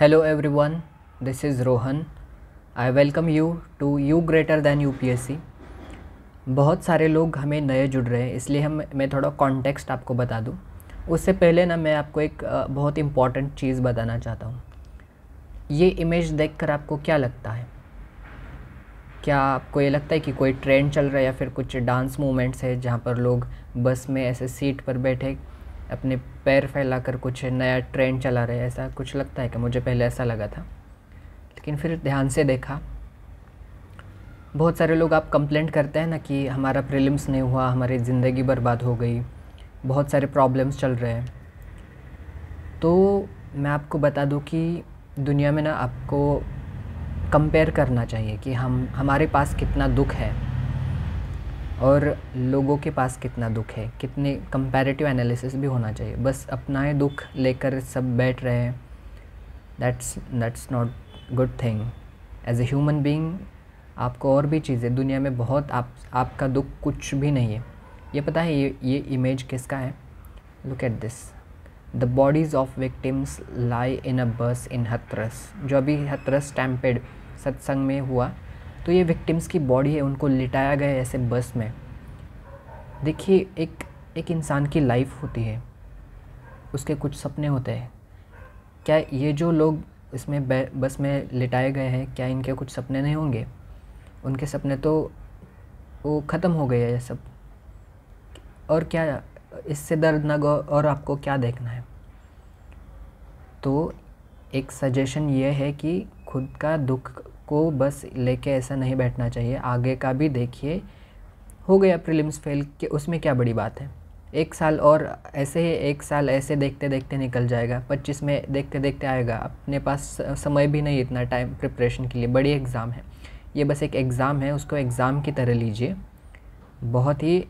Hello everyone, this is Rohan. I welcome you to You Greater Than UPSC. बहुत सारे लोग हमें नए जुड़ रहे हैं, इसलिए मैं थोड़ा कॉन्टेक्स्ट आपको बता दूं। उससे पहले ना मैं आपको एक बहुत इम्पॉर्टेंट चीज़ बताना चाहता हूं। ये इमेज देखकर आपको क्या लगता है? क्या आपको ये लगता है कि कोई ट्रेंड चल रहा है या फिर कुछ डांस मूवमेंट्स है जहाँ पर लोग बस में ऐसे सीट पर बैठे अपने पैर फैलाकर कुछ नया ट्रेंड चला रहे हैं? ऐसा कुछ लगता है कि मुझे पहले ऐसा लगा था, लेकिन फिर ध्यान से देखा। बहुत सारे लोग आप कंप्लेंट करते हैं ना कि हमारा प्रीलिम्स नहीं हुआ, हमारी ज़िंदगी बर्बाद हो गई, बहुत सारे प्रॉब्लम्स चल रहे हैं। तो मैं आपको बता दूं कि दुनिया में ना आपको कंपेयर करना चाहिए कि हमारे पास कितना दुख है और लोगों के पास कितना दुख है। कितने कंपैरेटिव एनालिसिस भी होना चाहिए। बस अपना ही दुख लेकर सब बैठ रहे हैं, that's not good thing. As a human being आपको और भी चीज़ें दुनिया में बहुत आपका दुख कुछ भी नहीं है। ये पता है ये इमेज किसका है? Look at this. The bodies of victims lie in a bus in Hathras. जो अभी हथरस स्टैम्पेड सत्संग में हुआ, तो ये विक्टिम्स की बॉडी है, उनको लिटाया गया है ऐसे बस में। देखिए, एक इंसान की लाइफ होती है, उसके कुछ सपने होते हैं। क्या ये जो लोग इसमें बस में लिटाए गए हैं, क्या इनके कुछ सपने नहीं होंगे? उनके सपने तो वो ख़त्म हो गए हैं सब। और क्या इससे दर्दनाक और आपको क्या देखना है? तो एक सजेशन ये है कि खुद का दुख को बस लेके ऐसा नहीं बैठना चाहिए। आगे का भी देखिए। हो गया प्रीलिम्स फेल, कि उसमें क्या बड़ी बात है? एक साल और ऐसे ही, एक साल ऐसे देखते देखते निकल जाएगा। 25 में देखते देखते आएगा। अपने पास समय भी नहीं इतना टाइम प्रिपरेशन के लिए। बड़ी एग्ज़ाम है, ये बस एक एग्ज़ाम है, उसको एग्ज़ाम की तरह लीजिए। बहुत ही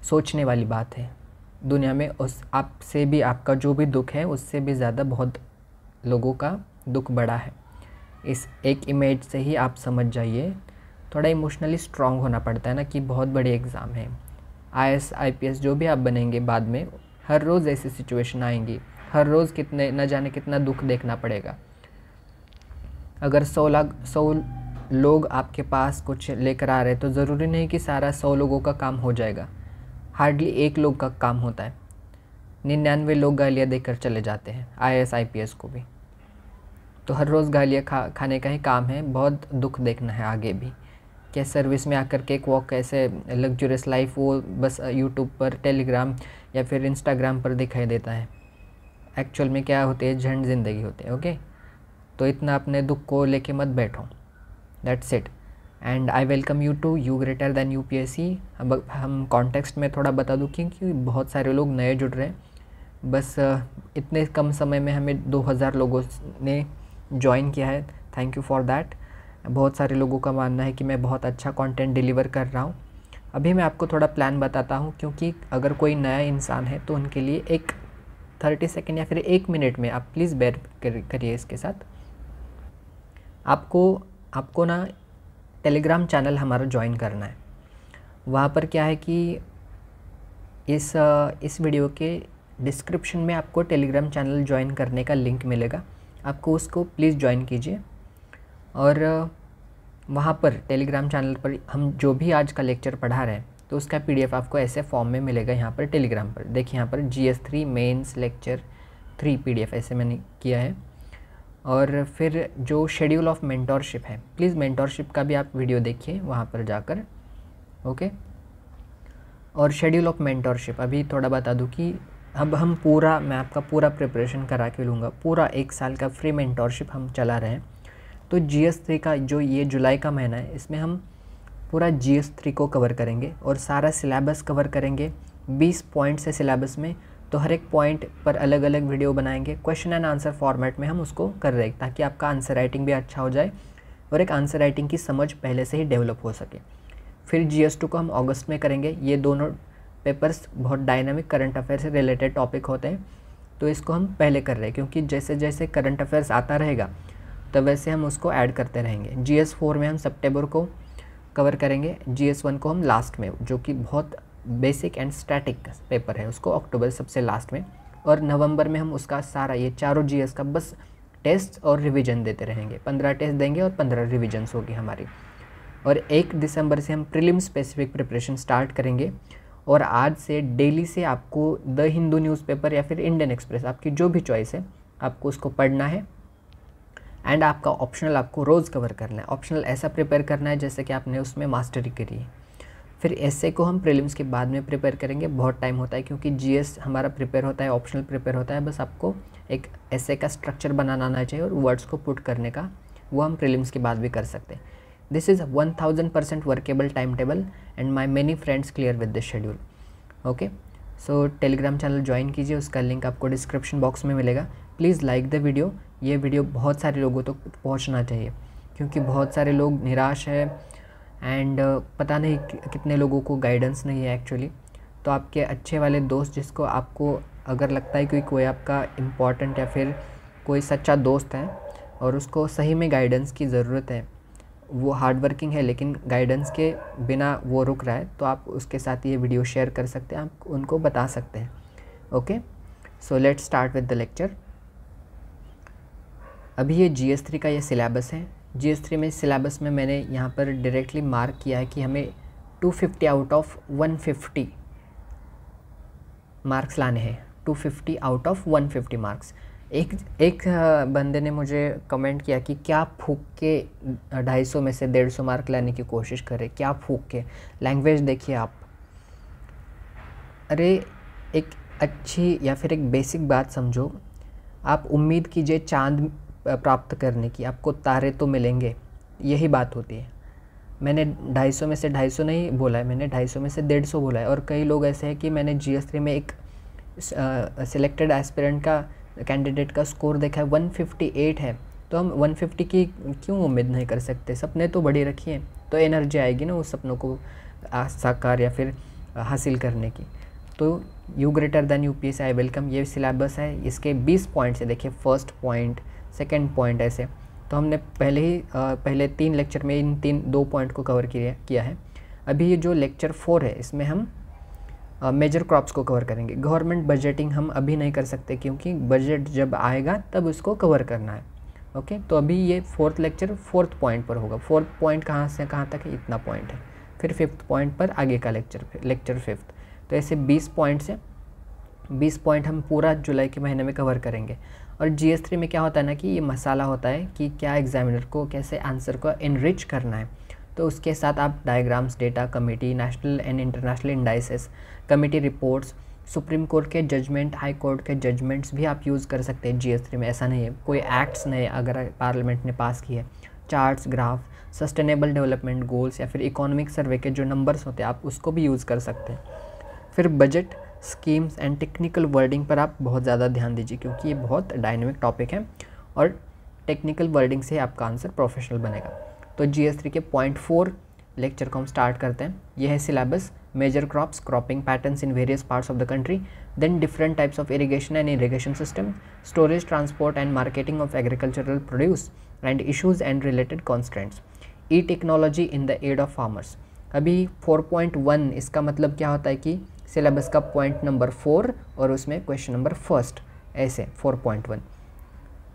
सोचने वाली बात है। दुनिया में उस आपसे भी, आपका जो भी दुख है उससे भी ज़्यादा बहुत लोगों का दुख बड़ा है। इस एक इमेज से ही आप समझ जाइए। थोड़ा इमोशनली स्ट्रांग होना पड़ता है ना, कि बहुत बड़ी एग्ज़ाम है। IAS IPS जो भी आप बनेंगे बाद में, हर रोज़ ऐसी सिचुएशन आएंगी। हर रोज़ कितने न जाने कितना दुख देखना पड़ेगा। अगर 100 लोग आपके पास कुछ लेकर आ रहे हैं, तो ज़रूरी नहीं कि सारा 100 लोगों का काम हो जाएगा। हार्डली एक लोग का काम होता है। 99 लोग गालियाँ देकर चले जाते हैं IAS IPS को भी। तो हर रोज़ गालियाँ खाने का ही काम है। बहुत दुख देखना है आगे भी। क्या सर्विस में आकर के एक वॉक ऐसे लग्जरियस लाइफ वो बस यूट्यूब पर, टेलीग्राम या फिर इंस्टाग्राम पर दिखाई देता है। एक्चुअल में क्या होती है? झंड ज़िंदगी होती है। ओके, तो इतना अपने दुख को लेके मत बैठो। That's it. And I welcome you to you greater than UPSC। अब हम कॉन्टेक्स्ट में थोड़ा बता दूँ, क्योंकि बहुत सारे लोग नए जुड़ रहे हैं। बस इतने कम समय में हमें 2000 लोगों ने ज्वाइन किया है। Thank you for that. बहुत सारे लोगों का मानना है कि मैं बहुत अच्छा कंटेंट डिलीवर कर रहा हूँ। अभी मैं आपको थोड़ा प्लान बताता हूँ, क्योंकि अगर कोई नया इंसान है तो उनके लिए एक 30 सेकेंड या फिर 1 मिनट में आप प्लीज़ बेयर करिए इसके साथ। आपको ना टेलीग्राम चैनल हमारा ज्वाइन करना है। वहाँ पर क्या है कि इस वीडियो के डिस्क्रिप्शन में आपको टेलीग्राम चैनल ज्वाइन करने का लिंक मिलेगा। आपको उसको प्लीज़ ज्वाइन कीजिए। और वहाँ पर टेलीग्राम चैनल पर हम जो भी आज का लेक्चर पढ़ा रहे हैं, तो उसका PDF आपको ऐसे फॉर्म में मिलेगा यहाँ पर टेलीग्राम पर। देखिए यहाँ पर GS3 मेंस लेक्चर 3 PDF ऐसे मैंने किया है। और फिर जो शेड्यूल ऑफ मेंटोरशिप है, प्लीज़ मेंटोरशिप का भी आप वीडियो देखिए वहाँ पर जाकर। ओके। और शेड्यूल ऑफ मेंटोरशिप अभी थोड़ा बता दूँ कि अब मैं आपका पूरा प्रिपरेशन करा के लूँगा। पूरा 1 साल का फ्री मेंटोरशिप हम चला रहे हैं। तो GS3 का जो ये जुलाई का महीना है, इसमें हम पूरा GS3 को कवर करेंगे और सारा सिलेबस कवर करेंगे। 20 पॉइंट्स है सिलेबस में, तो हर एक पॉइंट पर अलग अलग वीडियो बनाएंगे। क्वेश्चन एंड आंसर फॉर्मेट में हम उसको कर रहे हैं, ताकि आपका आंसर राइटिंग भी अच्छा हो जाए और एक आंसर राइटिंग की समझ पहले से ही डेवलप हो सके। फिर GS2 को हम अगस्त में करेंगे। ये दोनों पेपर्स बहुत डायनामिक करंट अफेयर से रिलेटेड टॉपिक होते हैं, तो इसको हम पहले कर रहे हैं, क्योंकि जैसे जैसे करंट अफेयर्स आता रहेगा तो वैसे हम उसको ऐड करते रहेंगे। GS4 में हम सितंबर को कवर करेंगे। GS1 को हम लास्ट में, जो कि बहुत बेसिक एंड स्टैटिक पेपर है, उसको अक्टूबर सबसे लास्ट में। और नवंबर में हम उसका सारा ये चारों GS का बस टेस्ट और रिवीजन देते रहेंगे। 15 टेस्ट देंगे और 15 रिविजन्स होगी हमारी। और 1 दिसंबर से हम प्रीलिम स्पेसिफिक प्रिपरेशन स्टार्ट करेंगे। और आज से डेली से आपको द हिंदू न्यूज़पेपर या फिर इंडियन एक्सप्रेस, आपकी जो भी चॉइस है, आपको उसको पढ़ना है। एंड आपका ऑप्शनल आपको रोज़ कवर करना है। ऑप्शनल ऐसा प्रिपेयर करना है जैसे कि आपने उसमें मास्टरी करी है। फिर एसए को हम प्रीलिम्स के बाद में प्रिपेयर करेंगे। बहुत टाइम होता है क्योंकि जीएस हमारा प्रिपेयर होता है, ऑप्शनल प्रिपेयर होता है। बस आपको एक एसए का स्ट्रक्चर बनाना आना चाहिए और वर्ड्स को पुट करने का, वो हम प्रीलिम्स के बाद भी कर सकते हैं। This is 1000% workable time table and my many friends clear with this schedule. Okay, so Telegram channel join कीजिए, उसका लिंक आपको डिस्क्रिप्शन बॉक्स में मिलेगा। Please like the video. ये वीडियो बहुत सारे लोगों तक पहुंचना चाहिए क्योंकि बहुत सारे लोग निराश है एंड पता नहीं कितने लोगों को गाइडेंस नहीं है एक्चुअली। तो आपके अच्छे वाले दोस्त, जिसको आपको अगर लगता है कि कोई आपका इम्पॉर्टेंट या फिर कोई सच्चा दोस्त है और उसको सही में गाइडेंस की ज़रूरत है, वो हार्ड वर्किंग है लेकिन गाइडेंस के बिना वो रुक रहा है, तो आप उसके साथ ये वीडियो शेयर कर सकते हैं, आप उनको बता सकते हैं। Okay, so let's start with the lecture. अभी ये GS3 का ये सिलेबस है। GS3 में सिलेबस में मैंने यहाँ पर डायरेक्टली मार्क किया है कि हमें 250 आउट ऑफ 150 मार्क्स लाने हैं। 250 आउट ऑफ 150 मार्क्स। एक बंदे ने मुझे कमेंट किया कि क्या फूक के 250 में से 150 मार्क लाने की कोशिश करें, क्या फूक के। लैंग्वेज देखिए आप। अरे एक अच्छी या फिर एक बेसिक बात समझो। आप उम्मीद कीजिए चांद प्राप्त करने की, आपको तारे तो मिलेंगे, यही बात होती है। मैंने 250 में से 250 नहीं बोला है, मैंने 250 में से 150 बोला है। और कई लोग ऐसे हैं कि मैंने GS3 में एक सिलेक्टेड एस्पिरेंट का कैंडिडेट का स्कोर देखा है 158 है, तो हम 150 की क्यों उम्मीद नहीं कर सकते। सपने तो बड़ी रखिए, तो एनर्जी आएगी ना उस सपनों को साकार या फिर हासिल करने की। तो you greater than UPSC I welcome, ये सिलेबस है। इसके 20 पॉइंट्स है, देखिए फर्स्ट पॉइंट, सेकंड पॉइंट, ऐसे। तो हमने पहले 3 लेक्चर में इन 2 पॉइंट को कवर किया है। अभी ये जो लेक्चर 4 है, इसमें हम मेजर क्रॉप्स को कवर करेंगे। गवर्नमेंट बजटिंग हम अभी नहीं कर सकते क्योंकि बजट जब आएगा तब उसको कवर करना है। ओके, तो अभी ये 4th लेक्चर 4th पॉइंट पर होगा। 4th पॉइंट कहाँ से कहाँ तक है, इतना पॉइंट है। फिर 5th पॉइंट पर आगे का लेक्चर 5th। तो ऐसे 20 पॉइंट्स हैं। 20 पॉइंट हम पूरा जुलाई के महीने में कवर करेंगे। और GS3 में क्या होता है ना कि ये मसाला होता है कि क्या एग्जामिनर को कैसे आंसर को इनरिच करना है। तो उसके साथ आप diagrams, data, committee, national and international indices, committee reports, supreme court के जजमेंट, हाई कोर्ट के जजमेंट्स भी आप यूज़ कर सकते हैं GS3 में। ऐसा नहीं है कोई एक्ट्स नए अगर पार्लियामेंट ने पास किए, charts, graph, sustainable development goals या फिर इकोनॉमिक सर्वे के जो नंबर्स होते हैं आप उसको भी यूज़ कर सकते हैं। फिर budget, schemes and technical wording पर आप बहुत ज़्यादा ध्यान दीजिए क्योंकि ये बहुत डायनेमिक टॉपिक है और टेक्निकल वर्डिंग से आपका आंसर प्रोफेशनल बनेगा। तो GS3 के पॉइंट 4 लेक्चर को हम स्टार्ट करते हैं। यह है syllabus. Major crops, cropping patterns in various parts of the country, then different types of irrigation and irrigation system, storage, transport and marketing of agricultural produce and issues and related constraints, e technology in the aid of farmers. अभी 4.1 इसका मतलब क्या होता है कि syllabus का point number 4 और उसमें क्वेश्चन नंबर 1, ऐसे 4.1।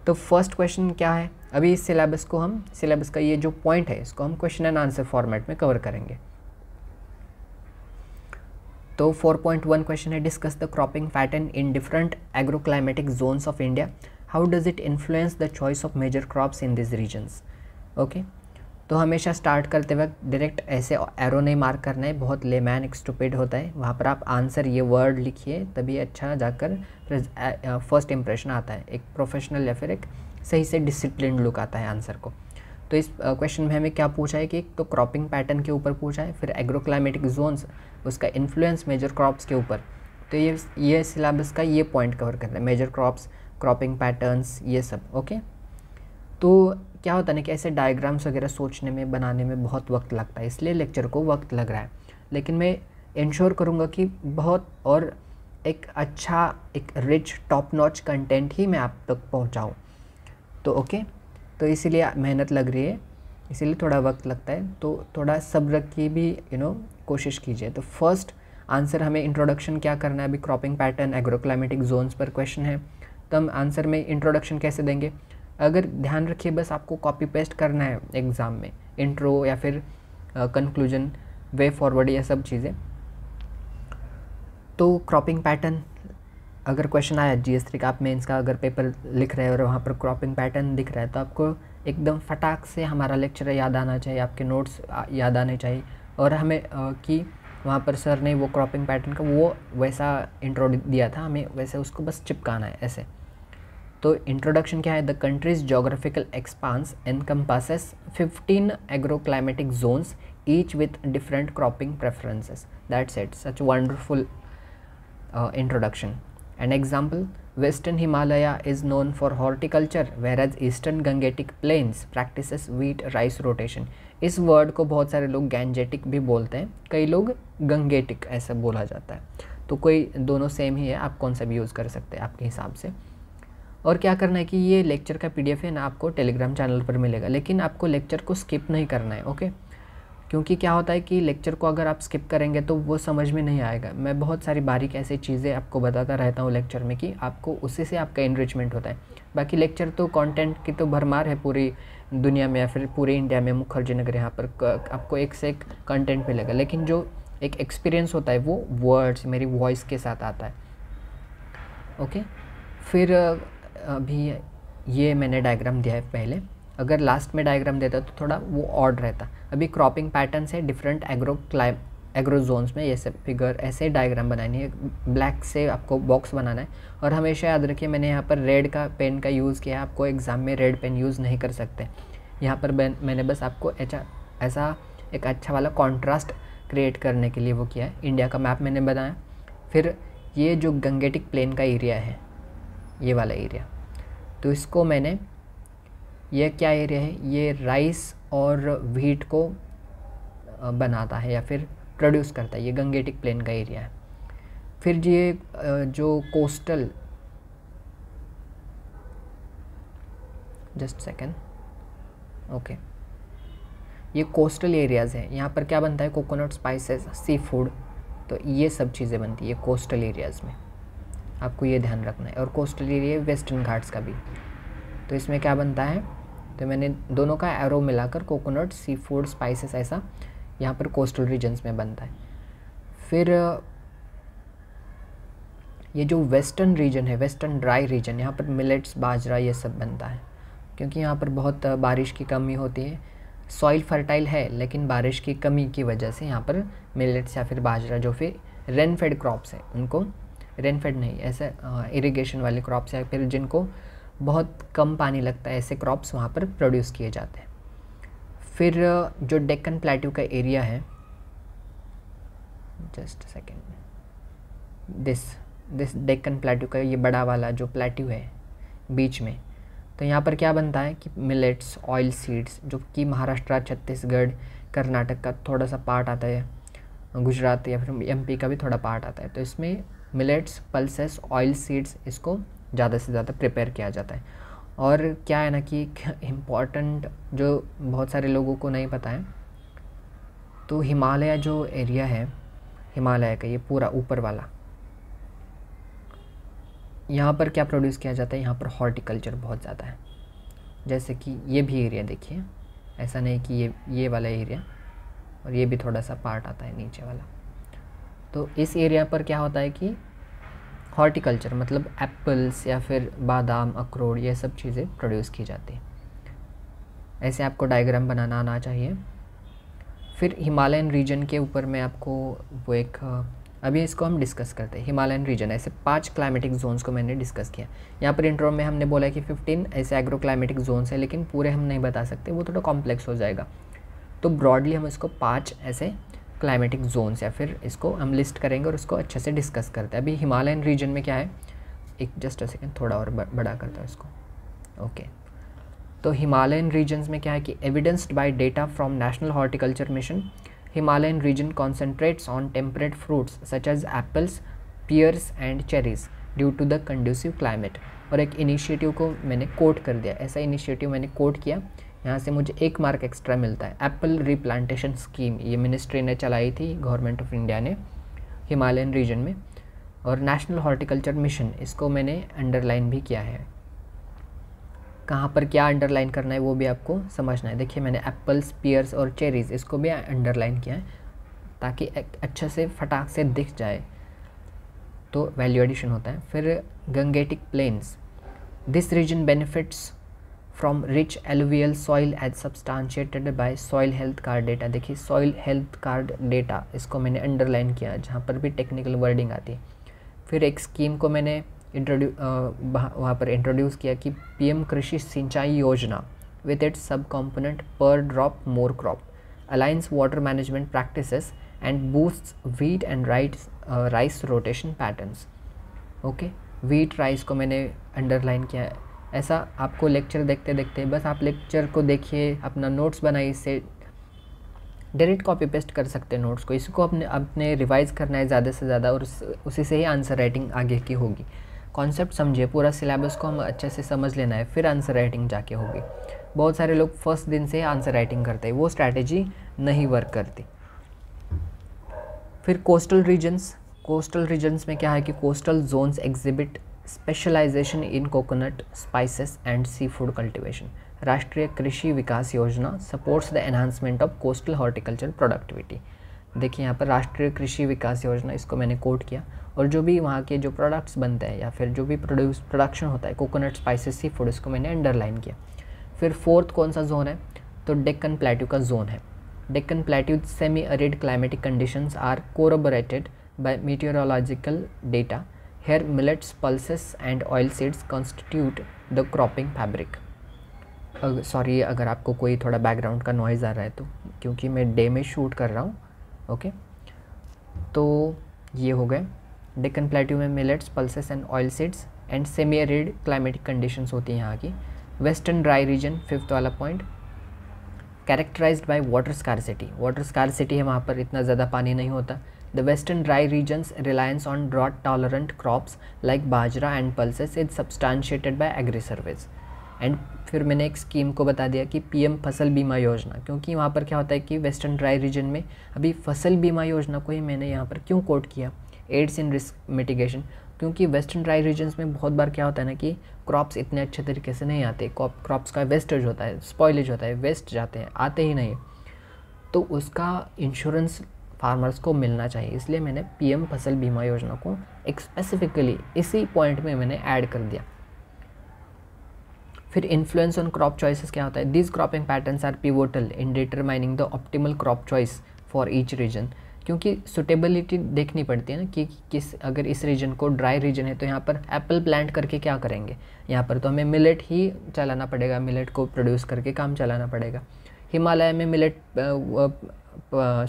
तो फर्स्ट क्वेश्चन क्या है, अभी इस सिलेबस का ये जो पॉइंट है इसको हम क्वेश्चन एंड आंसर फॉर्मेट में कवर करेंगे। तो 4.1 क्वेश्चन है, discuss the cropping pattern in different agroclimatic zones of India, how does it influence the choice of major crops in this regions. Okay, तो हमेशा स्टार्ट करते वक्त डायरेक्ट ऐसे arrow नहीं मार्क करना है, बहुत लेमैन एक स्टूपिड होता है। वहाँ पर आप आंसर ये वर्ड लिखिए, तभी अच्छा जाकर फर्स्ट इंप्रेशन आता है, एक प्रोफेशनल या फिर एक सही से डिसिप्लिन लुक आता है आंसर को। तो इस क्वेश्चन में हमें क्या पूछा है कि एक तो क्रॉपिंग पैटर्न के ऊपर पूछा है, फिर एग्रोक्लाइमेटिक जोन्स, उसका इन्फ्लुएंस मेजर क्रॉप्स के ऊपर। तो ये सिलेबस का ये पॉइंट कवर करना है, मेजर क्रॉप्स, क्रॉपिंग पैटर्न्स, ये सब। ओके, तो क्या होता है ना कि ऐसे डायग्राम्स वगैरह सोचने में, बनाने में बहुत वक्त लगता है, इसलिए लेक्चर को वक्त लग रहा है। लेकिन मैं इंश्योर करूँगा कि बहुत और एक अच्छा, एक रिच, टॉप नॉच कंटेंट ही मैं आप तक पहुँचाऊँ। तो ओके, तो इसीलिए मेहनत लग रही है, इसीलिए थोड़ा वक्त लगता है, तो थोड़ा सब्र की भी कोशिश कीजिए। तो फर्स्ट आंसर हमें इंट्रोडक्शन क्या करना है, अभी क्रॉपिंग पैटर्न, एग्रोक्लाइमेटिक जोन्स पर क्वेश्चन है, तो हम आंसर में इंट्रोडक्शन कैसे देंगे। अगर ध्यान रखिए, बस आपको कॉपी पेस्ट करना है एग्ज़ाम में, इंट्रो या फिर कंक्लूजन, वे फॉरवर्ड, ये सब चीज़ें। तो क्रॉपिंग पैटर्न, अगर क्वेश्चन आया GS3 का, आप मेंस का अगर पेपर लिख रहे हो और वहाँ पर क्रॉपिंग पैटर्न दिख रहा है, तो आपको एकदम फटाक से हमारा लेक्चर याद आना चाहिए, आपके नोट्स याद आने चाहिए, और हमें कि वहाँ पर सर ने वो क्रॉपिंग पैटर्न का वो वैसा इंट्रो दिया था, हमें वैसे उसको बस चिपकाना है ऐसे। तो इंट्रोडक्शन क्या है? The countries geographical expanse encompasses 15 agroclimatic Jones each with different cropping preferences. That's it, such wonderful introduction. An example, Western Himalaya is known for horticulture, whereas Eastern Gangetic Plains practices wheat rice rotation. इस word को बहुत सारे लोग Gangetic भी बोलते हैं, कई लोग गंगेटिक ऐसा बोला जाता है, तो कोई दोनों सेम ही है, आप कौन सा भी यूज़ कर सकते हैं आपके हिसाब से। और क्या करना है कि ये लेक्चर का PDF है ना, आपको टेलीग्राम चैनल पर मिलेगा, लेकिन आपको लेक्चर को स्किप नहीं करना है, ओके? क्योंकि क्या होता है कि लेक्चर को अगर आप स्किप करेंगे तो वो समझ में नहीं आएगा। मैं बहुत सारी बारीक ऐसी चीज़ें आपको बताता रहता हूँ लेक्चर में कि आपको उसी से आपका इनरिचमेंट होता है। बाकी लेक्चर तो कंटेंट की तो भरमार है पूरी दुनिया में या फिर पूरे इंडिया में, मुखर्जी नगर यहाँ पर आपको एक से एक कंटेंट मिलेगा, लेकिन जो एक एक्सपीरियंस होता है वो वर्ड्स, मेरी वॉइस के साथ आता है, ओके? फिर अभी ये मैंने डायग्राम दिया है पहले, अगर लास्ट में डायग्राम देता तो थोड़ा वो ऑड रहता। अभी क्रॉपिंग पैटर्न से डिफरेंट एग्रो जोन्स में ये सब फिगर ऐसे डायग्राम बनानी है, ब्लैक से आपको बॉक्स बनाना है। और हमेशा याद रखिए, मैंने यहाँ पर रेड का पेन का यूज़ किया है, आपको एग्ज़ाम में रेड पेन यूज़ नहीं कर सकते। यहाँ पर मैंने बस आपको ऐसा एक अच्छा वाला कॉन्ट्रास्ट क्रिएट करने के लिए वो किया है। इंडिया का मैप मैंने बनाया। फिर ये जो गंगेटिक प्लेन का एरिया है, ये वाला एरिया, तो इसको मैंने, ये क्या एरिया है? ये राइस और व्हीट को बनाता है या फिर प्रोड्यूस करता है, ये गंगेटिक प्लेन का एरिया है। फिर ये जो कोस्टल, जस्ट सेकेंड, ओके, ये कोस्टल एरियाज़ हैं, यहाँ पर क्या बनता है? कोकोनट, स्पाइसेस, सी फूड, तो ये सब चीज़ें बनती है कोस्टल एरियाज़ में, आपको ये ध्यान रखना है। और कोस्टल एरिया वेस्टर्न घाट्स का भी, तो इसमें क्या बनता है? तो मैंने दोनों का एरो मिलाकर कोकोनट, सी फूड, स्पाइसेस, ऐसा यहाँ पर कोस्टल रीजन्स में बनता है। फिर ये जो वेस्टर्न रीजन है, वेस्टर्न ड्राई रीजन, यहाँ पर मिलेट्स, बाजरा, ये सब बनता है, क्योंकि यहाँ पर बहुत बारिश की कमी होती है। सॉइल फर्टाइल है, लेकिन बारिश की कमी की वजह से यहाँ पर मिलेट्स या फिर बाजरा, जो फिर रेनफेड क्रॉप्स है, उनको, रेनफेड नहीं, ऐसे इरिगेशन वाले क्रॉप्स या फिर जिनको बहुत कम पानी लगता है, ऐसे क्रॉप्स वहाँ पर प्रोड्यूस किए जाते हैं। फिर जो डेक्कन प्लेट्यू का एरिया है, just second, this Deccan plateau का ये बड़ा वाला जो प्लेट्यू है बीच में, तो यहाँ पर क्या बनता है कि मिलेट्स, ऑयल सीड्स, जो कि महाराष्ट्र, छत्तीसगढ़, कर्नाटक का थोड़ा सा पार्ट आता है, गुजरात या फिर MP का भी थोड़ा पार्ट आता है, तो इसमें मिलेट्स, पल्सेस, ऑयल सीड्स, इसको ज़्यादा से ज़्यादा प्रिपेयर किया जाता है। और क्या है ना कि इम्पॉर्टेंट जो बहुत सारे लोगों को नहीं पता है, तो हिमालय जो एरिया है, हिमालय का ये पूरा ऊपर वाला, यहाँ पर क्या प्रोड्यूस किया जाता है? यहाँ पर हॉर्टिकल्चर बहुत ज़्यादा है। जैसे कि ये भी एरिया देखिए, ऐसा नहीं कि ये वाला एरिया, और ये भी थोड़ा सा पार्ट आता है नीचे वाला, तो इस एरिया पर क्या होता है कि हॉर्टिकल्चर मतलब एप्पल्स या फिर बादाम, अखरोट, ये सब चीज़ें प्रोड्यूस की जाती हैं। ऐसे आपको डायग्राम बनाना आना चाहिए। फिर हिमालयन रीजन के ऊपर मैं आपको वो एक, अभी इसको हम डिस्कस करते हैं। हिमालयन रीजन, ऐसे 5 क्लाइमेटिक जोन्स को मैंने डिस्कस किया। यहाँ पर इंट्रो में हमने बोला कि 15 ऐसे एग्रो क्लाइमेटिक जोन्स हैं, लेकिन पूरे हम नहीं बता सकते, वो थोड़ा कॉम्प्लेक्स हो जाएगा। तो ब्रॉडली हम इसको 5 ऐसे क्लाइमेटिक जोन्स या फिर इसको हम लिस्ट करेंगे और उसको अच्छे से डिस्कस करते हैं। अभी हिमालयन रीजन में क्या है, एक जस्ट अ सेकेंड, थोड़ा और बड़ा करता हूँ इसको, ओके। तो हिमालयन रीजन्स में क्या है कि evidenced by data from national horticulture mission, Himalayan region concentrates on temperate fruits such as apples, pears and cherries due to the conducive climate. और एक इनिशिएटिव को मैंने कोट कर दिया, ऐसा इनिशिएटिव मैंने कोट किया, यहाँ से मुझे 1 मार्क एक्स्ट्रा मिलता है। एप्पल रिप्लांटेशन स्कीम, ये मिनिस्ट्री ने चलाई थी, गवर्नमेंट ऑफ इंडिया ने, हिमालयन रीजन में। और नेशनल हॉर्टिकल्चर मिशन, इसको मैंने अंडरलाइन भी किया है। कहाँ पर क्या अंडरलाइन करना है वो भी आपको समझना है। देखिए मैंने एप्पल्स, पियर्स और चेरीज़ इसको भी अंडरलाइन किया है ताकि अच्छे से फटाक से दिख जाए, तो वैल्यू एडिशन होता है। फिर Gangetic plains, this region benefits from rich alluvial soil as substantiated by soil health card data. देखिए सॉइल हेल्थ कार्ड डेटा, इसको मैंने अंडरलाइन किया जहाँ पर भी टेक्निकल वर्डिंग आती है। फिर एक स्कीम को मैंने वहाँ पर इंट्रोड्यूस किया कि PM Krishi Sinchai Yojana with its sub component per drop more crop aligns water management practices and boosts wheat and rice rotation patterns. Okay, wheat rice को मैंने अंडरलाइन किया है। ऐसा आपको लेक्चर देखते देखते बस आप लेक्चर को देखिए, अपना नोट्स बनाइए, इससे डायरेक्ट कॉपी पेस्ट कर सकते हैं नोट्स को। इसको अपने रिवाइज़ करना है ज़्यादा से ज़्यादा और उसी से ही आंसर राइटिंग आगे की होगी। कॉन्सेप्ट समझिए, पूरा सिलेबस को हम अच्छे से समझ लेना है, फिर आंसर राइटिंग जाके होगी। बहुत सारे लोग फर्स्ट दिन से आंसर राइटिंग करते हैं, वो स्ट्रैटेजी नहीं वर्क करती। फिर कोस्टल रीजन्स में क्या है कि coastal zones exhibit specialisation in coconut, spices and sea food cultivation. Rashtriya Krishi Vikas Yojana supports the enhancement of coastal horticulture productivity. देखिए यहाँ पर राष्ट्रीय कृषि विकास योजना, इसको मैंने कोट किया। और जो भी वहाँ के जो प्रोडक्ट्स बनते हैं या फिर जो भी प्रोडक्शन होता है कोकोनट, स्पाइसेस, सी फूड, इसको मैंने अंडरलाइन किया। फिर फोर्थ कौन सा जोन है, तो डेक्कन प्लेट्यू का जोन है। Deccan plateau semi arid climatic conditions are corroborated by meteorological data. Here millets, pulses and oil seeds constitute the cropping fabric. Sorry अगर आपको कोई थोड़ा बैकग्राउंड का नॉइज़ आ रहा है, तो क्योंकि मैं डे में शूट कर रहा हूँ। ओके, तो ये हो गए डेक्कन प्लेट्यू में millets, pulses and oil seeds and semi arid climatic conditions होती हैं यहाँ की। वेस्टर्न ड्राई रीजन, फिफ्थ वाला point, characterised by water scarcity है, वहाँ पर इतना ज़्यादा पानी नहीं होता। The western dry regions reliance on drought tolerant crops like bajra and pulses is substantiated by agri surveys. And फिर मैंने एक स्कीम को बता दिया कि पीएम फसल बीमा योजना, क्योंकि वहाँ पर क्या होता है कि वेस्टर्न ड्राई रीजन में अभी फसल बीमा योजना को ही मैंने यहाँ पर क्यों कोट किया, एड्स इन रिस्क मिटिगेशन, क्योंकि वेस्टर्न ड्राई रीजन्स में बहुत बार क्या होता है ना कि क्रॉप्स इतने अच्छे तरीके से नहीं आते, क्रॉप्स का वेस्टेज होता है, स्पॉइलेज होता है, वेस्ट जाते हैं, आते ही नहीं, तो उसका इंश्योरेंस फार्मर्स को मिलना चाहिए। इसलिए मैंने पीएम फसल बीमा योजना को एक स्पेसिफिकली इसी पॉइंट में मैंने ऐड कर दिया। फिर इन्फ्लुएंस ऑन क्रॉप चॉइसेस क्या होता है, this cropping patterns are pivotal in determining the optimal crop choice for each region, क्योंकि सुटेबिलिटी देखनी पड़ती है ना कि अगर इस रीजन को ड्राई रीजन है तो यहाँ पर एप्पल प्लांट करके क्या करेंगे, यहाँ पर तो हमें मिलेट ही चलाना पड़ेगा, मिलेट को प्रोड्यूस करके काम चलाना पड़ेगा। हिमालय में मिलेट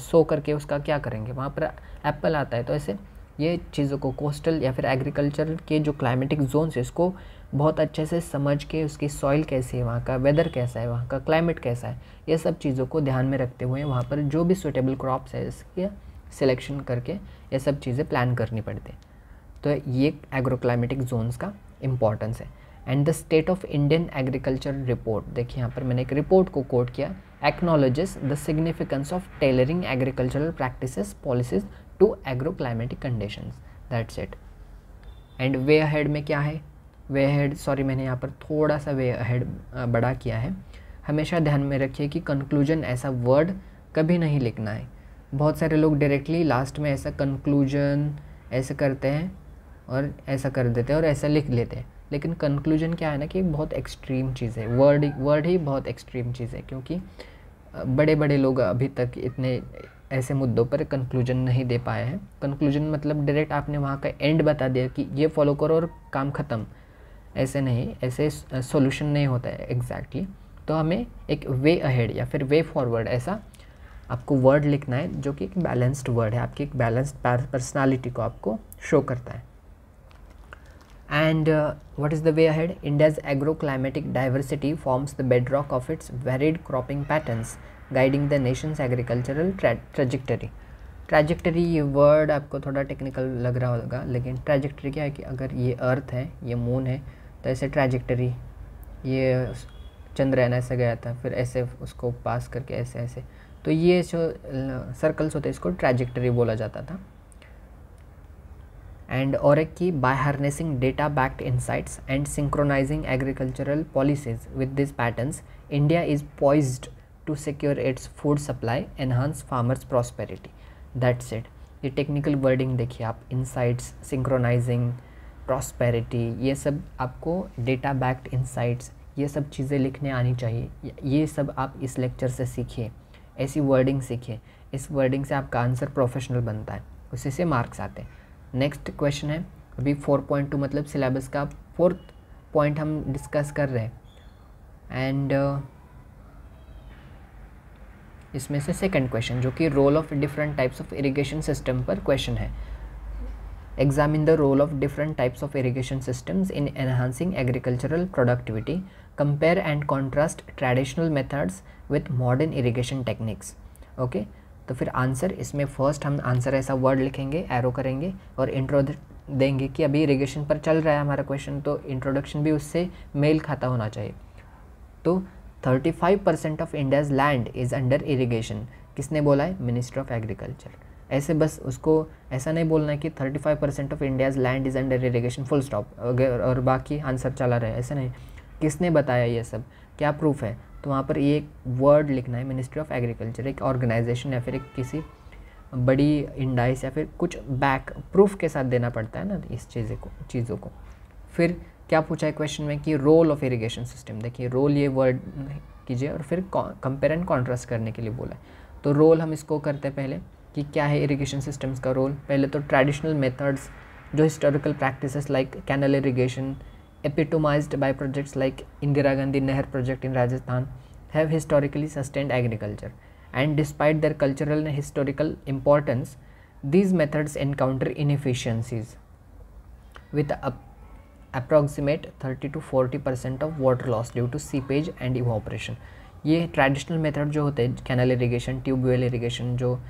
सो करके उसका क्या करेंगे, वहाँ पर एप्पल आता है। तो ऐसे ये चीज़ों को कोस्टल या फिर एग्रीकल्चर के जो क्लाइमेटिक जोन्स है इसको बहुत अच्छे से समझ के, उसकी सॉइल कैसी है, वहाँ का वेदर कैसा है, वहाँ का क्लाइमेट कैसा है, ये सब चीज़ों को ध्यान में रखते हुए वहाँ पर जो भी सूटेबल क्रॉप्स है इसके सिलेक्शन करके ये सब चीज़ें प्लान करनी पड़ती है। तो ये एग्रोक्लाइमेटिक जोन्स का इम्पॉर्टेंस है। And the state of Indian agriculture report, देखिए यहाँ पर मैंने एक रिपोर्ट को कोट किया, acknowledges the significance of tailoring agricultural practices policies to agroclimatic conditions, that's it. And way ahead में क्या है, वे अहेड, सॉरी मैंने यहाँ पर थोड़ा सा वे अहेड बड़ा किया है। हमेशा ध्यान में रखिए कि कंक्लूजन ऐसा वर्ड कभी नहीं लिखना है। बहुत सारे लोग डायरेक्टली लास्ट में ऐसा कंक्लूजन ऐसे करते हैं और ऐसा कर देते हैं और ऐसा लिख लेते हैं, लेकिन कंक्लूजन क्या है ना कि एक बहुत एक्सट्रीम चीज़ है, वर्ड ही बहुत एक्सट्रीम चीज़ है, क्योंकि बड़े बड़े लोग अभी तक इतने ऐसे मुद्दों पर कंक्लूजन नहीं दे पाए हैं। कंक्लूजन मतलब डायरेक्ट आपने वहाँ का एंड बता दिया कि ये फॉलो करो और काम ख़त्म, ऐसे नहीं, ऐसे सॉल्यूशन नहीं होता है एग्जैक्टली। तो हमें एक वे अहेड या फिर वे फॉरवर्ड ऐसा आपको वर्ड लिखना है जो कि एक बैलेंस्ड वर्ड है, आपकी एक बैलेंस्ड पर्सनालिटी को आपको शो करता है। And what is the way ahead, India's agroclimatic diversity forms the bedrock of its varied cropping patterns guiding the Nations agricultural trajectory ये वर्ड आपको थोड़ा टेक्निकल लग रहा होगा, लेकिन ट्रैजेक्टरी क्या है कि अगर ये अर्थ है, ये मून है, तो ऐसे ट्रैजेक्टरी, ये चंद्रयान ऐसे गया था, फिर ऐसे उसको पास करके ऐसे ऐसे, तो ये जो सर्कल्स होते हैं इसको ट्रैजेक्टरी बोला जाता था। एंड और एक की by harnessing data backed insights and synchronising agricultural policies with this patterns, India is poised to secure its food supply, enhance farmers prosperity. That's it. ये टेक्निकल वर्डिंग देखिए आप, इंसाइट्स, सिंक्रोनाइजिंग, प्रॉस्पेरिटी, ये सब आपको data backed insights, ये सब चीज़ें लिखने आनी चाहिए। ये सब आप इस लेक्चर से सीखिए, ऐसी वर्डिंग सीखिए। इस वर्डिंग से आपका आंसर प्रोफेशनल बनता है, उसी से मार्क्स आते हैं। नेक्स्ट क्वेश्चन है अभी 4.2 मतलब सिलेबस का 4th पॉइंट हम डिस्कस कर रहे हैं। एंड इसमें से सेकंड क्वेश्चन जो कि role of different types of irrigation system पर क्वेश्चन है। Examine the role of different types of irrigation systems in enhancing agricultural productivity, compare and contrast traditional methods with modern irrigation techniques. Okay, तो फिर answer इसमें first हम answer ऐसा word लिखेंगे, arrow करेंगे और इंट्रो देंगे कि अभी इरिगेशन पर चल रहा है हमारा क्वेश्चन, तो इंट्रोडक्शन भी उससे मेल खाता होना चाहिए। तो 35% of India's land is under irrigation, किसने बोला है? Ministry of agriculture. ऐसे बस उसको ऐसा नहीं बोलना है कि 35% of India's land is under irrigation full stop और बाकी आंसर चला रहे, ऐसा नहीं। किसने बताया ये सब, क्या प्रूफ है? तो वहाँ पर ये वर्ड लिखना है, मिनिस्ट्री ऑफ एग्रीकल्चर। एक ऑर्गेनाइजेशन या फिर एक किसी बड़ी इंडाइस या फिर कुछ बैक प्रूफ के साथ देना पड़ता है ना इस चीज़ों को। फिर क्या पूछा है क्वेश्चन में कि रोल ऑफ इरिगेशन सिस्टम, देखिए रोल ये वर्ड कीजिए और फिर कंपेयर एंड कॉन्ट्रास्ट करने के लिए बोला है। तो रोल हम इसको करते हैं पहले कि क्या है इरिगेशन सिस्टम्स का रोल। पहले तो ट्रेडिशनल मेथड्स जो historical practices like canal irrigation epitomized by projects like Indira Gandhi Nahar project in Rajasthan have historically sustained agriculture and despite their cultural and historical importance these methods encounter inefficiencies with approximate 30 to 40% of water loss due to seepage and evaporation। ये traditional method जो होते हैं, canal irrigation, tubewell irrigation, जो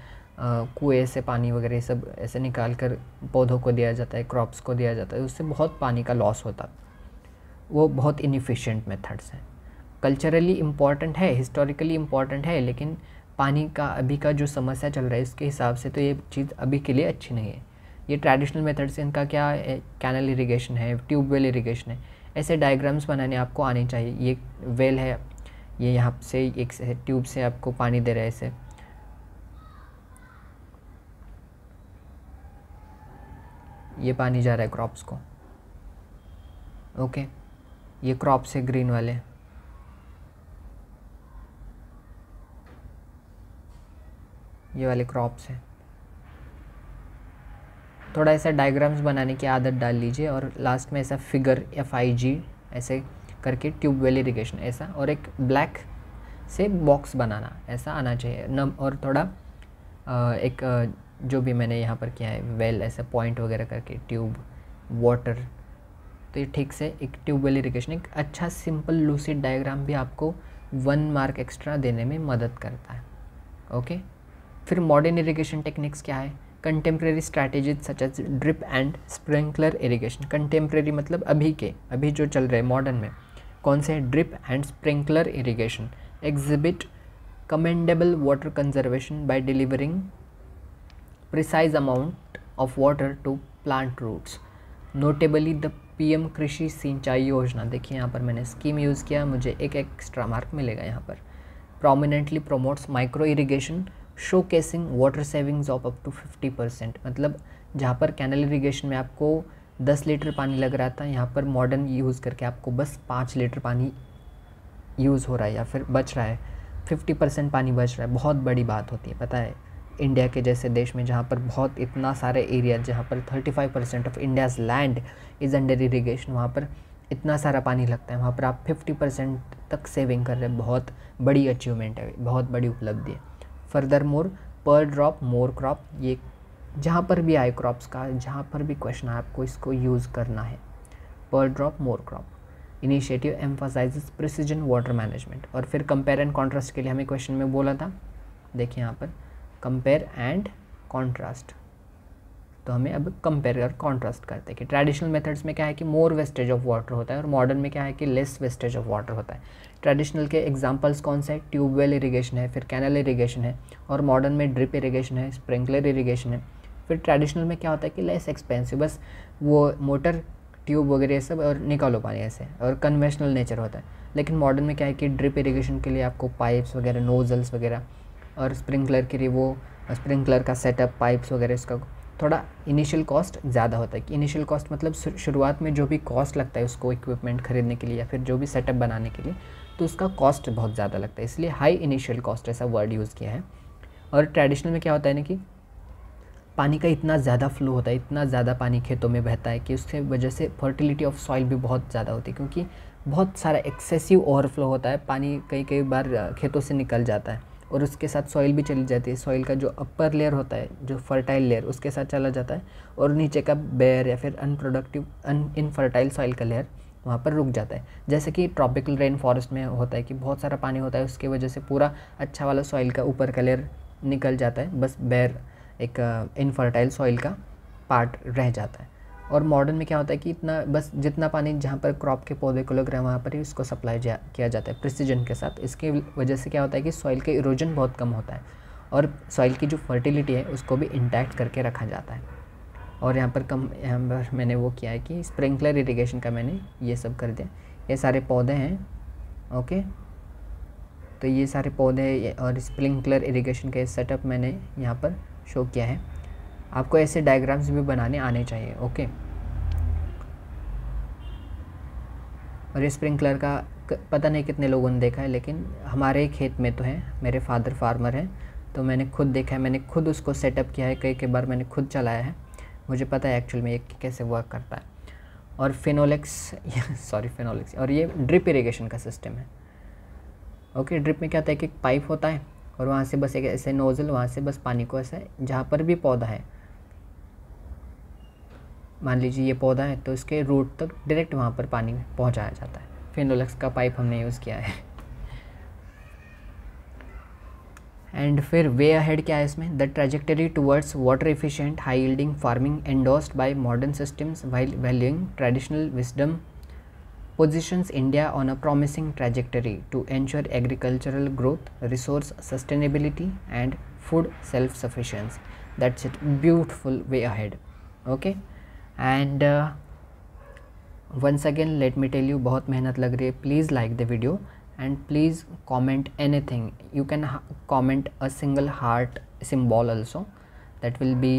कुएँ से पानी वगैरह सब ऐसे निकाल कर पौधों को दिया जाता है, क्रॉप्स को दिया जाता है, उससे बहुत पानी का लॉस होता है, वो बहुत इनएफिशिएंट मेथड्स हैं। कल्चरली इम्पॉर्टेंट है, हिस्टोरिकली इम्पॉर्टेंट है, लेकिन पानी का अभी का जो समस्या चल रहा है इसके हिसाब से तो ये चीज़ अभी के लिए अच्छी नहीं है। ये ट्रेडिशनल मेथड से इनका क्या है, कैनल इरिगेशन है, ट्यूबवेल इरिगेशन है, ऐसे डायग्राम्स बनाने आपको आने चाहिए। ये वेल है, ये यहाँ से एक ट्यूब से आपको पानी दे रहा है, ऐसे ये पानी जा रहा है क्रॉप्स को। ओके, ये क्रॉप्स है ग्रीन वाले, ये वाले क्रॉप्स हैं। थोड़ा ऐसा डायग्राम्स बनाने की आदत डाल लीजिए और लास्ट में ऐसा फिगर FIG ऐसे करके ट्यूबवेल इरिगेशन ऐसा, और एक ब्लैक से बॉक्स बनाना, ऐसा आना चाहिए न। और थोड़ा एक जो भी मैंने यहाँ पर किया है वेल ऐसे पॉइंट वगैरह करके, ट्यूब, वाटर, तो ये ठीक से एक ट्यूबवेल इरिगेशन, एक अच्छा सिंपल लूसिड डायग्राम भी आपको 1 मार्क एक्स्ट्रा देने में मदद करता है। ओके, फिर मॉडर्न इरिगेशन टेक्निक्स क्या है? Contemporary strategies such as drip and sprinkler irrigation. Contemporary मतलब अभी जो चल रहे हैं मॉडर्न में, कौन से? Drip and sprinkler irrigation exhibit commendable water conservation by delivering precise amount of water to plant roots, notably the PM Krishi Sinchai योजना। देखिए यहाँ पर मैंने स्कीम यूज़ किया, मुझे एक एक्स्ट्रा मार्क मिलेगा यहाँ पर। Prominently promotes micro irrigation showcasing water savings of up to 50%। मतलब जहाँ पर कैनल इरिगेशन में आपको 10 लीटर पानी लग रहा था, यहाँ पर मॉडर्न यूज़ करके आपको बस 5 लीटर पानी यूज़ हो रहा है या फिर बच रहा है, 50% पानी बच रहा है। बहुत बड़ी बात होती है, पता है, इंडिया के जैसे देश में जहाँ पर बहुत इतना सारे एरिया, जहाँ पर 35% of India's land is under irrigation, वहाँ पर इतना सारा पानी लगता है, वहाँ पर आप 50% तक सेविंग कर रहे हैं। बहुत बड़ी अचीवमेंट है, बहुत बड़ी उपलब्धि है। फर्दर मोर पर ड्रॉप मोर क्रॉप, ये जहाँ पर भी आए क्रॉप्स का, जहाँ पर भी क्वेश्चन है आपको इसको यूज़ करना है। पर drop more crop initiative emphasises precision water management. और फिर कंपेयर एंड कॉन्ट्रास्ट के लिए हमें क्वेश्चन में बोला था, देखिए यहाँ पर कंपेयर एंड कॉन्ट्रास्ट, तो हमें अब कंपेयर और कॉन्ट्रास्ट करते हैं कि ट्रेडिशनल मेथड्स में क्या है कि मोर वेस्टेज ऑफ वाटर होता है और मॉडर्न में क्या है कि लेस वेस्टेज ऑफ वाटर होता है। ट्रेडिशनल के एग्जांपल्स कौन से हैं? ट्यूबवेल इरिगेशन है, फिर कैनल इरिगेशन है, और मॉडर्न में ड्रिप इरिगेशन है, स्प्रिंकलर इरिगेशन है, फिर ट्रेडिशनल में क्या होता है कि लेस एक्सपेंसिव, बस वो मोटर ट्यूब वगैरह ये सब और निकालो पानी ऐसे, और कन्वेंशनल नेचर होता है। लेकिन मॉडर्न में क्या है कि ड्रिप इरिगेशन के लिए आपको पाइप्स वगैरह, नोजल्स वगैरह, और स्प्रिंकलर के लिए वो स्प्रिंकलर का सेटअप, पाइप्स वगैरह, इसका थोड़ा इनिशियल कॉस्ट ज़्यादा होता है। कि इनिशियल कॉस्ट मतलब शुरुआत में जो भी कॉस्ट लगता है उसको इक्विपमेंट खरीदने के लिए या फिर जो भी सेटअप बनाने के लिए, तो उसका कॉस्ट बहुत ज़्यादा लगता है, इसलिए हाई इनिशियल कॉस्ट ऐसा वर्ड यूज़ किया है। और ट्रेडिशनल में क्या होता है ना कि पानी का इतना ज़्यादा फ्लो होता है, इतना ज़्यादा पानी खेतों में बहता है कि उसके वजह से फर्टिलिटी ऑफ सॉइल भी बहुत ज़्यादा होती है, क्योंकि बहुत सारा एक्सेसिव ओवरफ्लो होता है, पानी कई कई बार खेतों से निकल जाता है और उसके साथ सॉइल भी चली जाती है। सॉइल का जो अपर लेयर होता है, जो फर्टाइल लेयर, उसके साथ चला जाता है, और नीचे का बेयर या फिर अनप्रोडक्टिव इनफर्टाइल सॉइल का लेयर वहाँ पर रुक जाता है। जैसे कि ट्रॉपिकल रेन फॉरेस्ट में होता है कि बहुत सारा पानी होता है, उसकी वजह से पूरा अच्छा वाला सॉइल का ऊपर का लेयर निकल जाता है, बस बेयर एक इनफर्टाइल सॉइल का पार्ट रह जाता है। और मॉडर्न में क्या होता है कि इतना बस जितना पानी जहाँ पर क्रॉप के पौधे को लग रहा है वहाँ पर ही उसको सप्लाई किया जाता है प्रिसीजन के साथ। इसकी वजह से क्या होता है कि सॉइल का इरोजन बहुत कम होता है और सॉइल की जो फर्टिलिटी है उसको भी इंटैक्ट करके रखा जाता है। और यहाँ पर मैंने वो किया है कि स्प्रिंकलर इरिगेशन का मैंने ये सब कर दिया। ये सारे पौधे हैं, ओके, तो ये सारे पौधे और स्प्रिंकलर इरिगेशन का सेटअप मैंने यहाँ पर शो किया है। आपको ऐसे डायग्राम्स भी बनाने आने चाहिए, ओके। और ये स्प्रिंकलर का पता नहीं कितने लोगों ने देखा है, लेकिन हमारे खेत में तो है, मेरे फादर फार्मर हैं, तो मैंने खुद देखा है, मैंने खुद उसको सेटअप किया है, कई बार मैंने खुद चलाया है, मुझे पता है एक्चुअल में ये कैसे वर्क करता है। और फिनोलेक्स और ये ड्रिप इरिगेशन का सिस्टम है, ओके। ड्रिप में क्या होता है कि एक पाइप होता है और वहाँ से बस एक ऐसे नोज़ल, वहाँ से बस पानी को ऐसे जहाँ पर भी पौधा है, मान लीजिए ये पौधा है तो इसके रूट तक डायरेक्ट वहाँ पर पानी पहुँचाया जाता है। फिनोलेक्स का पाइप हमने यूज़ किया है। एंड फिर वे अहेड क्या है इसमें, the trajectory towards water efficient high yielding farming endorsed bye modern systems while valuing traditional wisdom positions India on a promising trajectory to ensure agricultural growth, resource sustainability and food self-sufficiency. That's it, beautiful way ahead, okay. And once again let me tell you, बहुत मेहनत लग रही है, please like the video and please comment anything. You can comment a single heart symbol also, that will be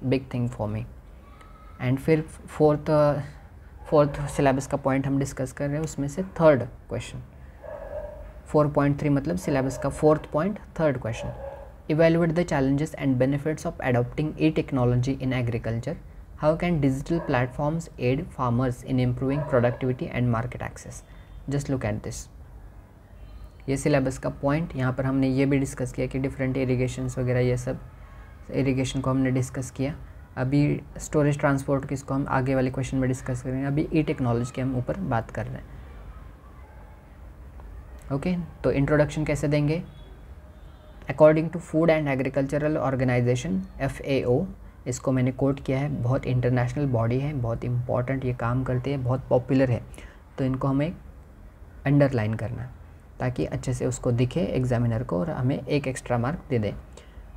big thing for me. And फिर fourth syllabus का point हम discuss कर रहे हैं, उसमें से थर्ड क्वेश्चन 4.3 मतलब सिलेबस का fourth point, third question, evaluate the challenges and benefits of adopting e technology in agriculture, how can digital platforms aid farmers in improving productivity and market access. Just look at this, ये syllabus का point. यहाँ पर हमने ये भी discuss किया कि different इरीगेशंस वगैरह, ये सब इरीगेशन को हमने डिस्कस किया। अभी स्टोरेज ट्रांसपोर्ट की इसको हम आगे वाले क्वेश्चन में डिस्कस करेंगे, अभी ई टेक्नोलॉजी के हम ऊपर बात कर रहे हैं, ओके। तो इंट्रोडक्शन कैसे देंगे, according to food and agricultural organisation FAO, इसको मैंने कोट किया है, बहुत इंटरनेशनल बॉडी है, बहुत इंपॉर्टेंट ये काम करती है, बहुत पॉपुलर है, तो इनको हमें अंडरलाइन करना है ताकि अच्छे से उसको दिखे एग्जामिनर को और हमें एक extra mark they they.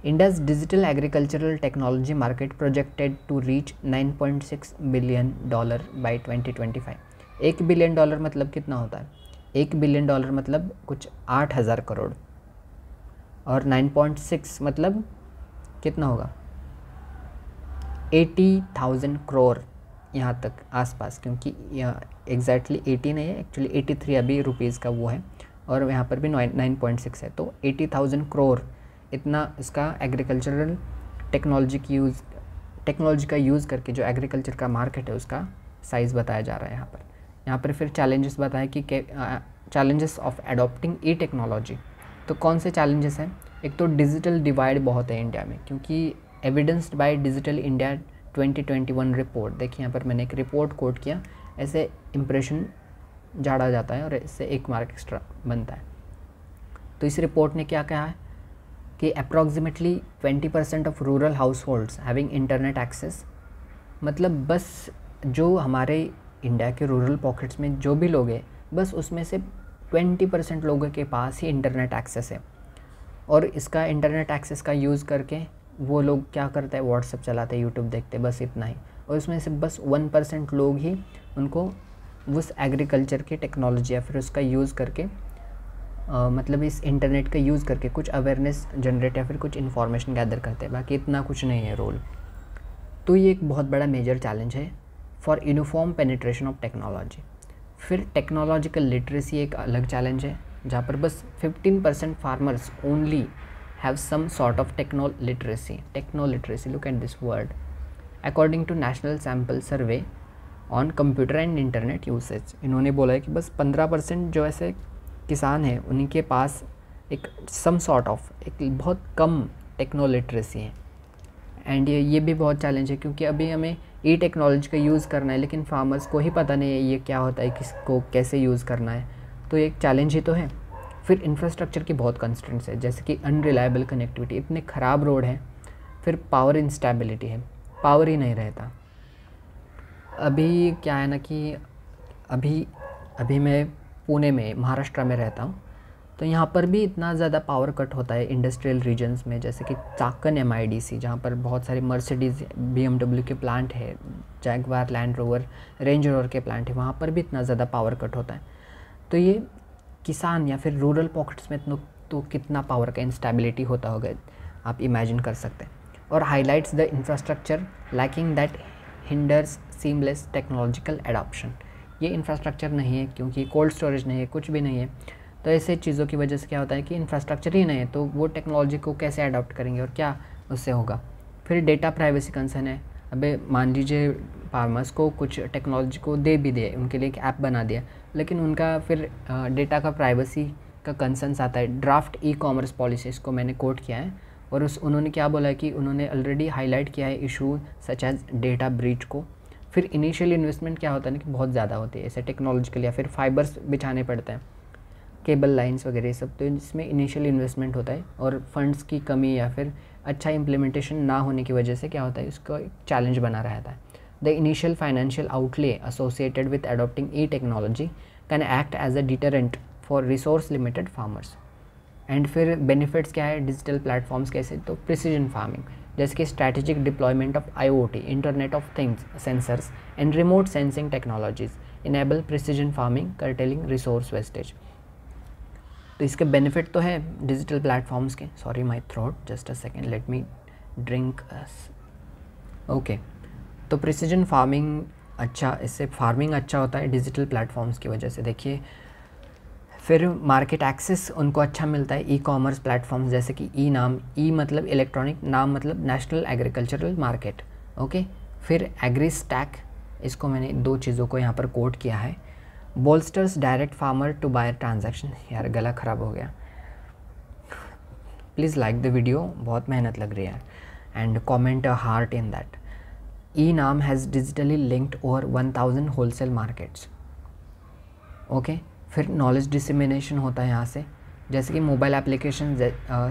India's digital agricultural technology market projected to reach $9.6 billion by 2025। $1 billion मतलब कितना होता है, $1 बिलियन मतलब कुछ 8,000 करोड़, और 9.6 मतलब कितना होगा 80,000 करोड़, यहाँ तक आसपास, क्योंकि एग्जैक्टली 80 नहीं है, एक्चुअली 83 अभी रुपीज़ का वो है, और यहाँ पर भी 9.6 है, तो 80,000 करोड़ इतना इसका एग्रीकल्चरल टेक्नोलॉजी का यूज़ करके जो एग्रीकल्चर का मार्केट है उसका साइज़ बताया जा रहा है यहाँ पर फिर चैलेंजेस बताया कि challenges of adopting e technology. तो कौन से चैलेंजेस हैं, एक तो डिजिटल डिवाइड बहुत है इंडिया में, क्योंकि evidenced by digital India 2021 report, देखिए यहाँ पर मैंने एक रिपोर्ट कोट किया, ऐसे इम्प्रेशन झाड़ा जाता है और इससे एक मार्क एक्स्ट्रा बनता है। तो इस रिपोर्ट ने क्या कहा है कि approximately 20% of rural household having internet access, मतलब बस जो हमारे इंडिया के रूरल पॉकेट्स में जो भी लोग हैं, बस उसमें से 20% लोगों के पास ही इंटरनेट एक्सेस है, और इसका इंटरनेट एक्सेस का यूज़ करके वो लोग क्या करते हैं, व्हाट्सएप चलाते हैं, यूट्यूब देखते हैं, बस इतना ही। और उसमें से बस 1% लोग ही उनको उस एग्रीकल्चर की टेक्नोलॉजी या फिर उसका यूज़ करके मतलब इस इंटरनेट का यूज़ करके कुछ अवेयरनेस जनरेट या फिर कुछ इन्फॉर्मेशन गैदर करते हैं, बाकी इतना कुछ नहीं है रोल। तो ये एक बहुत बड़ा मेजर चैलेंज है for uniform penetration of technology. फिर टेक्नोलॉजिकल लिटरेसी एक अलग चैलेंज है, जहाँ पर बस 15% farmers only have some sort of techno literacy, look at this word, according to national sample survey on computer and internet usage. इन्होंने बोला है कि बस 15% जो ऐसे किसान हैं उन्हीं के पास एक सम सॉर्ट ऑफ एक बहुत कम टेक्नो लिटरेसी है। एंड ये भी बहुत चैलेंज है, क्योंकि अभी हमें ई टेक्नोलॉजी का यूज़ करना है, लेकिन फार्मर्स को ही पता नहीं है ये क्या होता है, किसको कैसे यूज़ करना है, तो एक चैलेंज ही तो है। फिर इंफ्रास्ट्रक्चर की बहुत कंस्ट्रेंट्स है, जैसे कि अनरिलायबल कनेक्टिविटी, इतने ख़राब रोड हैं। फिर पावर इंस्टेबिलिटी है, पावर ही नहीं रहता। अभी क्या है ना कि अभी मैं पुणे में, महाराष्ट्र में रहता हूँ, तो यहाँ पर भी इतना ज़्यादा पावर कट होता है इंडस्ट्रियल रीजन्स में, जैसे कि चाकन MIDC, जहाँ पर बहुत सारे मर्सिडीज़ BMW के प्लांट है, Jaguar, land rover, range rover के प्लांट है, वहाँ पर भी इतना ज़्यादा पावर कट होता है। तो ये किसान या फिर रूरल पॉकेट्स में तो कितना पावर का इंस्टेबिलिटी होता होगा, आप इमेजिन कर सकते हैं। और highlights the infrastructure lacking that hinders seamless technological adoption. ये इंफ्रास्ट्रक्चर नहीं है, क्योंकि कोल्ड स्टोरेज नहीं है, कुछ भी नहीं है, तो ऐसे चीज़ों की वजह से क्या होता है कि इंफ्रास्ट्रक्चर ही नहीं है, तो वो टेक्नोलॉजी को कैसे अडॉप्ट करेंगे और क्या उससे होगा। फिर डेटा प्राइवेसी कंसर्न है। अबे मान लीजिए फार्मर्स को कुछ टेक्नोलॉजी को दे भी दिए, उनके लिए एक ऐप बना दिया, लेकिन उनका फिर डेटा का प्राइवेसी का कंसर्न्स आता है। ड्राफ्ट ई-कॉमर्स पॉलिसीज़ को मैंने कोट किया है, और उन्होंने क्या बोला है कि उन्होंने ऑलरेडी हाईलाइट किया है issue such as data breach को। फिर इनिशियल इन्वेस्टमेंट क्या होता है ना कि बहुत ज़्यादा होती है, ऐसे टेक्नोलॉजिकल या फिर फाइबर्स बिछाने पड़ते हैं, केबल लाइंस वगैरह सब, तो इसमें इनिशियल इन्वेस्टमेंट होता है। और फंड्स की कमी या फिर अच्छा इम्प्लीमेंटेशन ना होने की वजह से क्या होता है, इसको एक चैलेंज बना रहता है। The initial financial outlay associated with adopting e technology can act as a deterrent for resource limited farmers. And फिर बेनिफिट्स क्या है डिजिटल प्लेटफॉर्म्स कैसे, तो प्रिसीजन फार्मिंग, जैसे कि strategic deployment of IoT, internet of things, sensors and remote sensing technologies enable precision farming, curtailing resource wastage. तो इसके benefit तो है डिजिटल प्लेटफॉर्म्स के। Sorry my throat, just a second, let me drink. Okay, तो precision farming अच्छा, इससे farming अच्छा होता है डिजिटल प्लेटफॉर्म्स की वजह से। देखिए, फिर मार्केट एक्सेस उनको अच्छा मिलता है ई-कॉमर्स प्लेटफॉर्म्स, जैसे कि नाम, मतलब इलेक्ट्रॉनिक, नाम मतलब नेशनल एग्रीकल्चरल मार्केट। ओके, फिर एग्री स्टैक, इसको मैंने 2 चीज़ों को यहाँ पर कोट किया है। Bolsters direct farmer to buyer transaction, यार गला ख़राब हो गया, प्लीज़ लाइक द वीडियो, बहुत मेहनत लग रही है, and comment a heart in that. NAM has digitally linked over 1000 wholesale markets. Okay, फिर नॉलेज डिसमिनेशन होता है यहाँ से, जैसे कि मोबाइल एप्लीकेशन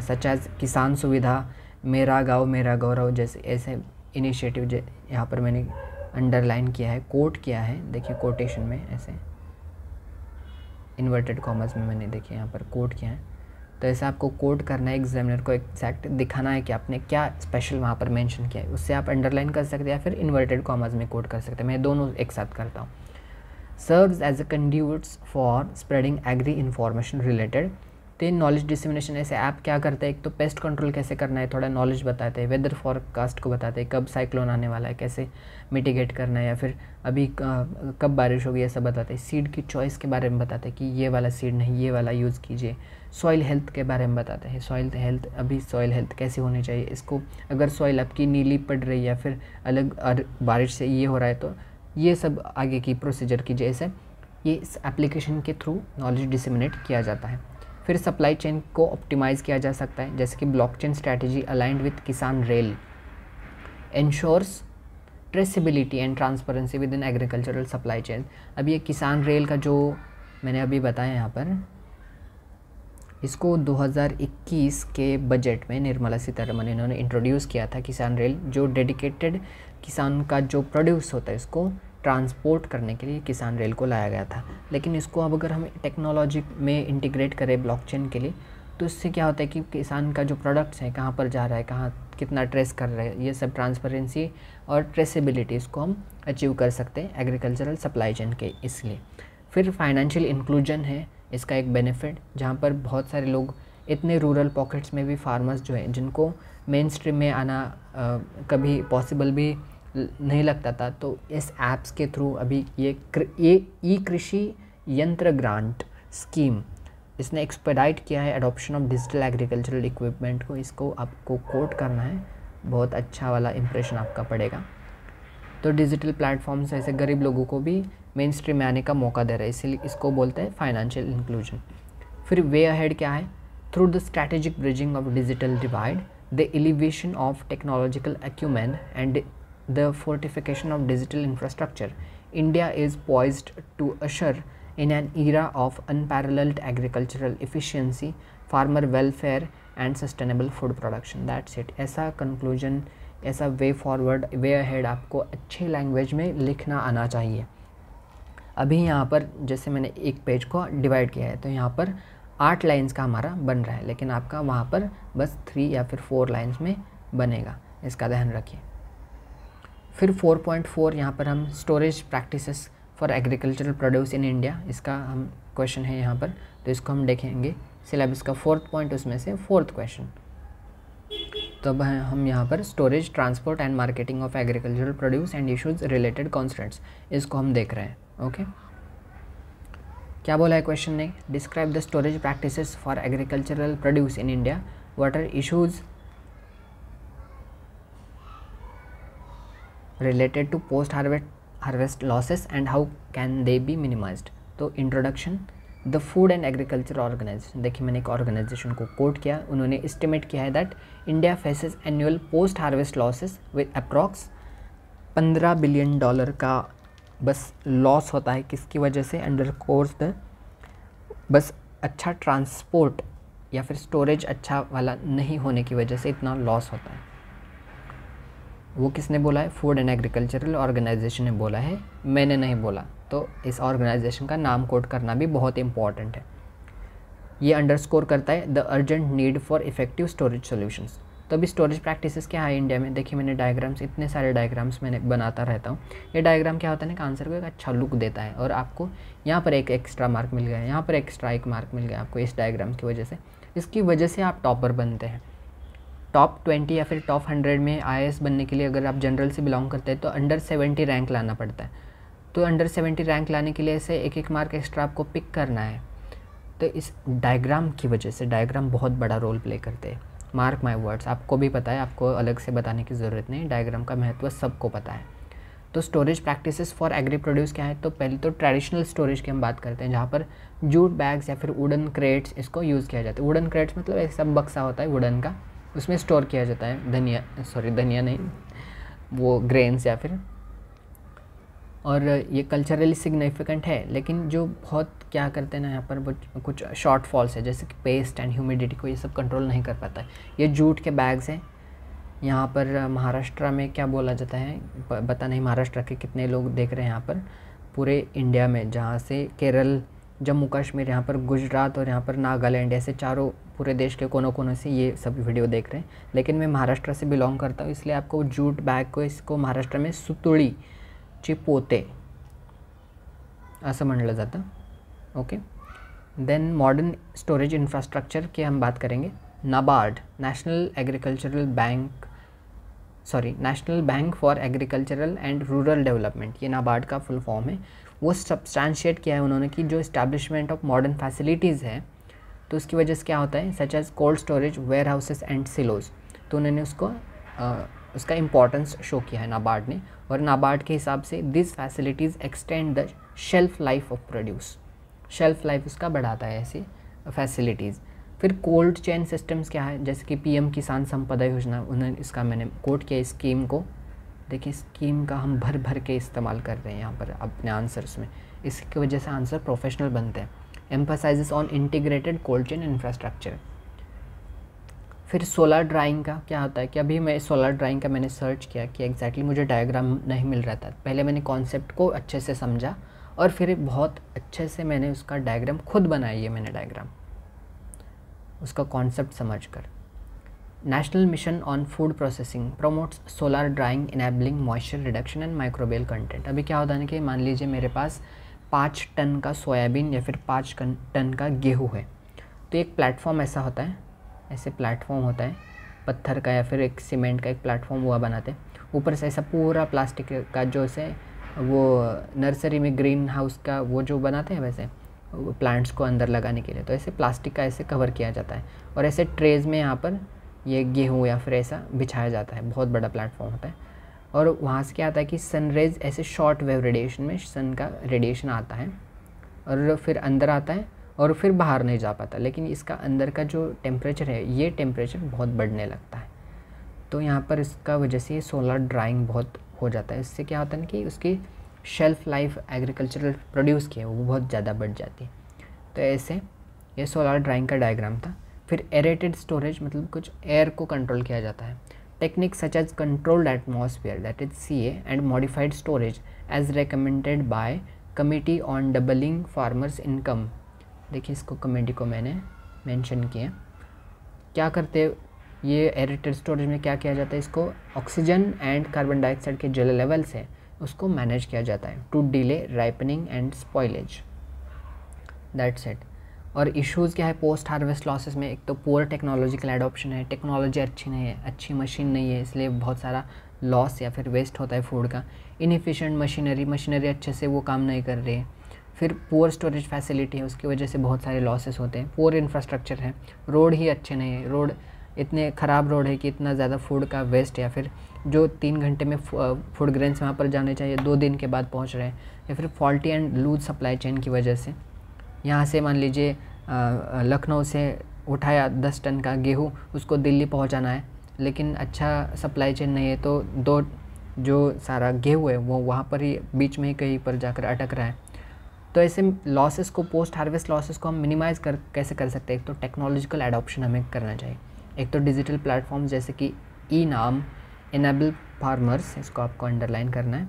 सच एज किसान सुविधा, मेरा गाँव मेरा गौरव जैसे ऐसे इनिशिएटिव यहाँ पर मैंने अंडरलाइन किया है, कोट किया है। देखिए कोटेशन में ऐसे इन्वर्टेड कॉमर्स में मैंने देखिए यहाँ पर कोट किया है। तो ऐसे आपको कोट करना है, एग्जामिनर को एग्जैक्ट दिखाना है कि आपने क्या स्पेशल वहाँ पर मेंशन किया है, उससे आप अंडरलाइन कर सकते हैं या फिर इन्वर्टेड कॉमर्स में कोट कर सकते हैं। मैं दोनों एक साथ करता हूँ। Serves as a conduits for spreading agri information related. तो नॉलेज डिसमिनेशन ऐसे ऐप क्या करते हैं, एक तो पेस्ट कंट्रोल कैसे करना है थोड़ा नॉलेज बताते हैं, वेदर फॉरकास्ट को बताते हैं, कब साइक्लोन आने वाला है, कैसे मिटिगेट करना है, या फिर अभी कब बारिश होगी, ये सब बताते हैं। सीड की चॉइस के बारे में बताते हैं कि ये वाला सीड नहीं, ये वाला यूज़ कीजिए। सॉइल हेल्थ के बारे में बताते हैं, सॉइल हेल्थ, अभी सॉइल हेल्थ कैसी होनी चाहिए, इसको अगर सॉइल आपकी नीली पड़ रही है या फिर अलग बारिश से ये हो रहा है, तो ये सब आगे की प्रोसीजर की जैसे ये इस एप्लीकेशन के थ्रू नॉलेज डिसमिनेट किया जाता है। फिर सप्लाई चेन को ऑप्टिमाइज़ किया जा सकता है, जैसे कि ब्लॉकचेन स्ट्रैटेजी अलाइंड विथ किसान rail ensures traceability and transparency with in agricultural supply chain. अब ये किसान रेल का जो मैंने अभी बताया यहाँ पर, इसको 2021 के बजट में निर्मला सीतारमण इन्होंने इंट्रोड्यूस किया था। किसान रेल जो डेडिकेटेड किसान का जो प्रोड्यूस होता है इसको ट्रांसपोर्ट करने के लिए किसान रेल को लाया गया था। लेकिन इसको अब अगर हम टेक्नोलॉजी में इंटीग्रेट करें ब्लॉकचेन के लिए, तो इससे क्या होता है कि किसान का जो प्रोडक्ट्स है कहाँ पर जा रहा है, कहाँ कितना ट्रेस कर रहा है, ये सब ट्रांसपेरेंसी और ट्रेसेबिलिटी इसको हम अचीव कर सकते हैं एग्रीकल्चरल सप्लाई चेन के। इसलिए फिर फाइनेंशियल इंक्लूजन है इसका एक बेनिफिट, जहाँ पर बहुत सारे लोग इतने रूरल पॉकेट्स में भी फार्मर्स जो हैं जिनको मेन स्ट्रीम में आना कभी पॉसिबल भी नहीं लगता था, तो इस ऐप्स के थ्रू अभी ये ई कृषि यंत्र ग्रांट स्कीम इसने एक्सपेडाइट किया है adoption of digital agricultural equipment को। इसको आपको कोट करना है, बहुत अच्छा वाला इंप्रेशन आपका पड़ेगा। तो डिजिटल प्लेटफॉर्म्स ऐसे गरीब लोगों को भी मेन स्ट्रीम में आने का मौका दे रहा है, इसीलिए इसको बोलते हैं फाइनेंशियल इंक्लूजन। फिर वे अहेड क्या है, through the strategic bridging of digital divide, the elevation of technological acumen and the fortification of digital infrastructure, India is poised to usher in an era of unparalleled agricultural efficiency, farmer welfare and sustainable food production. That's it. ऐसा conclusion, ऐसा way forward, way ahead आपको अच्छी language में लिखना आना चाहिए। अभी यहाँ पर जैसे मैंने एक पेज को डिवाइड किया है तो यहाँ पर 8 लाइन्स का हमारा बन रहा है, लेकिन आपका वहाँ पर बस 3 या फिर 4 लाइन्स में बनेगा, इसका ध्यान रखिए। फिर 4.4 यहाँ पर हम storage practices for agricultural produce in India, इसका हम क्वेश्चन है यहाँ पर, तो इसको हम देखेंगे सिलेबस का 4th पॉइंट, उसमें से 4th क्वेश्चन। तो अब हम यहाँ पर storage, transport and marketing of agricultural produce and issues related constants, इसको हम देख रहे हैं। ओके, क्या बोला है क्वेश्चन ने, describe the storage practices for agricultural produce in India, what are issues related to post harvest losses and how can they be minimized। तो introduction, the food and agriculture organisation, देखिए मैंने एक organisation को quote किया, उन्होंने estimate किया है that India faces annual post harvest losses with approx $15 billion का बस लॉस होता है, किसकी वजह से, अंडर कोर्स द बस अच्छा ट्रांसपोर्ट या फिर स्टोरेज अच्छा वाला नहीं होने की वजह से इतना लॉस होता है। वो किसने बोला है, फूड एंड एग्रीकल्चरल ऑर्गेनाइजेशन ने बोला है, मैंने नहीं बोला। तो इस ऑर्गेनाइजेशन का नाम कोट करना भी बहुत इंपॉर्टेंट है। ये अंडरस्कोर करता है the urgent need for effective storage solutions. तो अभी स्टोरेज प्रैक्टिसेस क्या है इंडिया में, देखिए मैंने डायग्राम्स, इतने सारे डायग्राम्स मैंने बनाता रहता हूँ। ये डायग्राम क्या होता है ना, आंसर को एक अच्छा लुक देता है, और आपको यहाँ पर एक एक्स्ट्रा मार्क मिल गया, यहाँ पर एक्स्ट्रा एक मार्क मिल गया आपको इस डायग्राम की वजह से। इसकी वजह से आप टॉपर बनते हैं। टॉप 20 या फिर टॉप 100 में IAS बनने के लिए अगर आप जनरल से बिलोंग करते हैं तो अंडर 70 रैंक लाना पड़ता है। तो अंडर 70 रैंक लाने के लिए ऐसे एक एक मार्क एक्स्ट्रा आपको पिक करना है। तो इस डायग्राम की वजह से, डायग्राम बहुत बड़ा रोल प्ले करते हैं, मार्क माय वर्ड्स, आपको भी पता है, आपको अलग से बताने की ज़रूरत नहीं, डायग्राम का महत्व सबको पता है। तो storage practices for agri produce क्या है, तो पहले तो ट्रेडिशनल स्टोरेज की हम बात करते हैं, जहाँ पर जूट बैग्स या फिर वुडन क्रेट्स इसको यूज़ किया जाता है। वुडन क्रेट्स मतलब ऐसा बक्सा होता है वुडन का, उसमें स्टोर किया जाता है धनिया नहीं, वो ग्रेन्स या फिर, और ये कल्चरली सिग्निफिकेंट है। लेकिन जो बहुत क्या करते हैं ना यहाँ पर, वो कुछ शॉर्टफॉल्स है, जैसे कि पेस्ट एंड ह्यूमिडिटी को ये सब कंट्रोल नहीं कर पाता है। ये जूट के बैग्स हैं, यहाँ पर महाराष्ट्र में क्या बोला जाता है पता नहीं, महाराष्ट्र के कितने लोग देख रहे हैं यहाँ पर, पूरे इंडिया में, जहाँ से केरल, जम्मू कश्मीर, यहाँ पर गुजरात और यहाँ पर नागालैंड, ऐसे चारों पूरे देश के कोनों कोनों से ये सब वीडियो देख रहे हैं। लेकिन मैं महाराष्ट्र से बिलोंग करता हूँ, इसलिए आपको जूट बैग को, इसको महाराष्ट्र में सुतुळी चिपोते असं म्हणलं जातं। Okay, then modern storage infrastructure की हम बात करेंगे। NABARD, national bank for agricultural and rural development, ये नाबार्ड का फुल फॉर्म है। वो सब्सटैंशिएट किया है उन्होंने कि जो इस्टेब्लिशमेंट ऑफ मॉडर्न फैसिलिटीज़ है, तो उसकी वजह से क्या होता है, such as cold storage, warehouses and silos, तो उन्होंने उसका इम्पोर्टेंस शो किया है नाबार्ड ने। और नाबार्ड के हिसाब से this facilities extend the shelf life of produce, shelf life उसका बढ़ाता है ऐसी फैसिलिटीज़। फिर कोल्ड चेन सिस्टम्स क्या है, जैसे कि PM किसान संपदा योजना, उन्होंने इसका मैंने कोट किया स्कीम को। देखिए स्कीम का हम भर भर के इस्तेमाल कर रहे हैं यहाँ पर अपने आंसर्स में, इसकी वजह से आंसर प्रोफेशनल बनते हैं। Emphasises on integrated cold chain infrastructure. फिर सोलर ड्राइंग का क्या होता है कि अभी मैं सोलर ड्राइंग का मैंने सर्च किया कि एग्जैक्टली मुझे डायग्राम नहीं मिल रहा था। पहले मैंने कॉन्सेप्ट को अच्छे से समझा और फिर बहुत अच्छे से मैंने उसका डायग्राम खुद बनाई है, मैंने डायग्राम। उसका कॉन्सेप्ट समझकर। National mission on food processing promotes solar drawing enabling moisture reduction and microbial content. अभी क्या होता है ना कि मान लीजिए मेरे पास 5 टन का सोयाबीन या फिर 5 टन का गेहूँ है, तो एक प्लेटफॉर्म ऐसा होता है, ऐसे प्लेटफॉर्म होता है पत्थर का या फिर एक सीमेंट का एक प्लेटफॉर्म हुआ बनाते हैं, ऊपर से ऐसा पूरा प्लास्टिक का जो से वो नर्सरी में ग्रीन हाउस का वो जो बनाते हैं वैसे प्लांट्स को अंदर लगाने के लिए, तो ऐसे प्लास्टिक का ऐसे कवर किया जाता है और ऐसे ट्रेज़ में यहाँ पर ये गेहूँ या फिर ऐसा बिछाया जाता है। बहुत बड़ा प्लेटफॉर्म होता है और वहाँ से क्या आता है कि सनरेज ऐसे शॉर्ट वेव रेडिएशन में सन का रेडिएशन आता है और फिर अंदर आता है और फिर बाहर नहीं जा पाता, लेकिन इसका अंदर का जो टेम्परेचर है ये टेम्परेचर बहुत बढ़ने लगता है। तो यहाँ पर इसका वजह से सोलर ड्राइंग बहुत हो जाता है। इससे क्या होता है ना कि उसकी शेल्फ़ लाइफ एग्रीकल्चरल प्रोड्यूस की है वो बहुत ज़्यादा बढ़ जाती है। तो ऐसे ये सोलर ड्राइंग का डायग्राम था। फिर एरेटेड स्टोरेज मतलब कुछ एयर को कंट्रोल किया जाता है। Technique such as controlled atmosphere that is CA and modified storage as recommended by committee on doubling farmers income. देखिए इसको कमेटी को मैंने मेंशन किया। क्या करते ये एरेटेड स्टोरेज में क्या किया जाता है, इसको ऑक्सीजन एंड कार्बन डाइऑक्साइड के जो लेवल्स है उसको मैनेज किया जाता है to delay ripening and spoilage, that's it. और इश्यूज़ क्या है पोस्ट हार्वेस्ट लॉसेस में, एक तो पुअर टेक्नोलॉजिकल एडॉप्शन है, टेक्नोलॉजी अच्छी नहीं है, अच्छी मशीन नहीं है, इसलिए बहुत सारा लॉस या फिर वेस्ट होता है फूड का। इनएफिशिएंट मशीनरी अच्छे से वो काम नहीं कर रही है। फिर पुअर स्टोरेज फैसिलिटी है, उसकी वजह से बहुत सारे लॉसेस होते हैं। पुअर इंफ्रास्ट्रक्चर है, रोड ही अच्छे नहीं है, रोड इतने ख़राब रोड है कि इतना ज़्यादा फूड का वेस्ट या फिर जो 3 घंटे में फूड ग्रेन्स वहाँ पर जाने चाहिए 2 दिन के बाद पहुँच रहे हैं, या फिर faulty and loose supply chain की वजह से। यहाँ से मान लीजिए लखनऊ से उठाया 10 टन का गेहूँ, उसको दिल्ली पहुँचाना है, लेकिन अच्छा सप्लाई चेन नहीं है, तो दो जो सारा गेहूँ है वो वहाँ पर ही बीच में ही कहीं पर जाकर अटक रहा है। तो ऐसे लॉसेस को पोस्ट हार्वेस्ट लॉसेस को हम मिनिमाइज़ कैसे कर सकते हैं। एक तो टेक्नोलॉजिकल एडॉप्शन हमें करना चाहिए, एक तो डिजिटल प्लेटफॉर्म जैसे कि ई-नाम इनेबल फार्मर्स, इसको आपको अंडरलाइन करना है,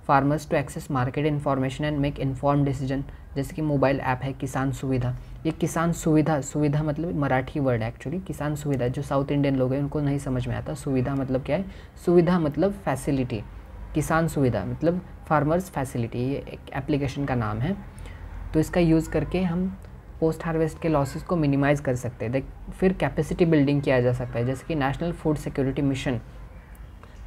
farmers to access market information and make inform decision, जैसे कि मोबाइल ऐप है किसान सुविधा। ये किसान सुविधा मतलब मराठी वर्ड है एक्चुअली, किसान सुविधा जो साउथ इंडियन लोग हैं उनको नहीं समझ में आता। सुविधा मतलब क्या है, सुविधा मतलब फैसिलिटी, किसान सुविधा मतलब फार्मर्स फैसिलिटी, ये एक एप्लीकेशन का नाम है। तो इसका यूज़ करके हम पोस्ट हार्वेस्ट के लॉसेस को मिनिमाइज़ कर सकते हैं। फिर कैपेसिटी बिल्डिंग किया जा सकता है, जैसे कि national food security mission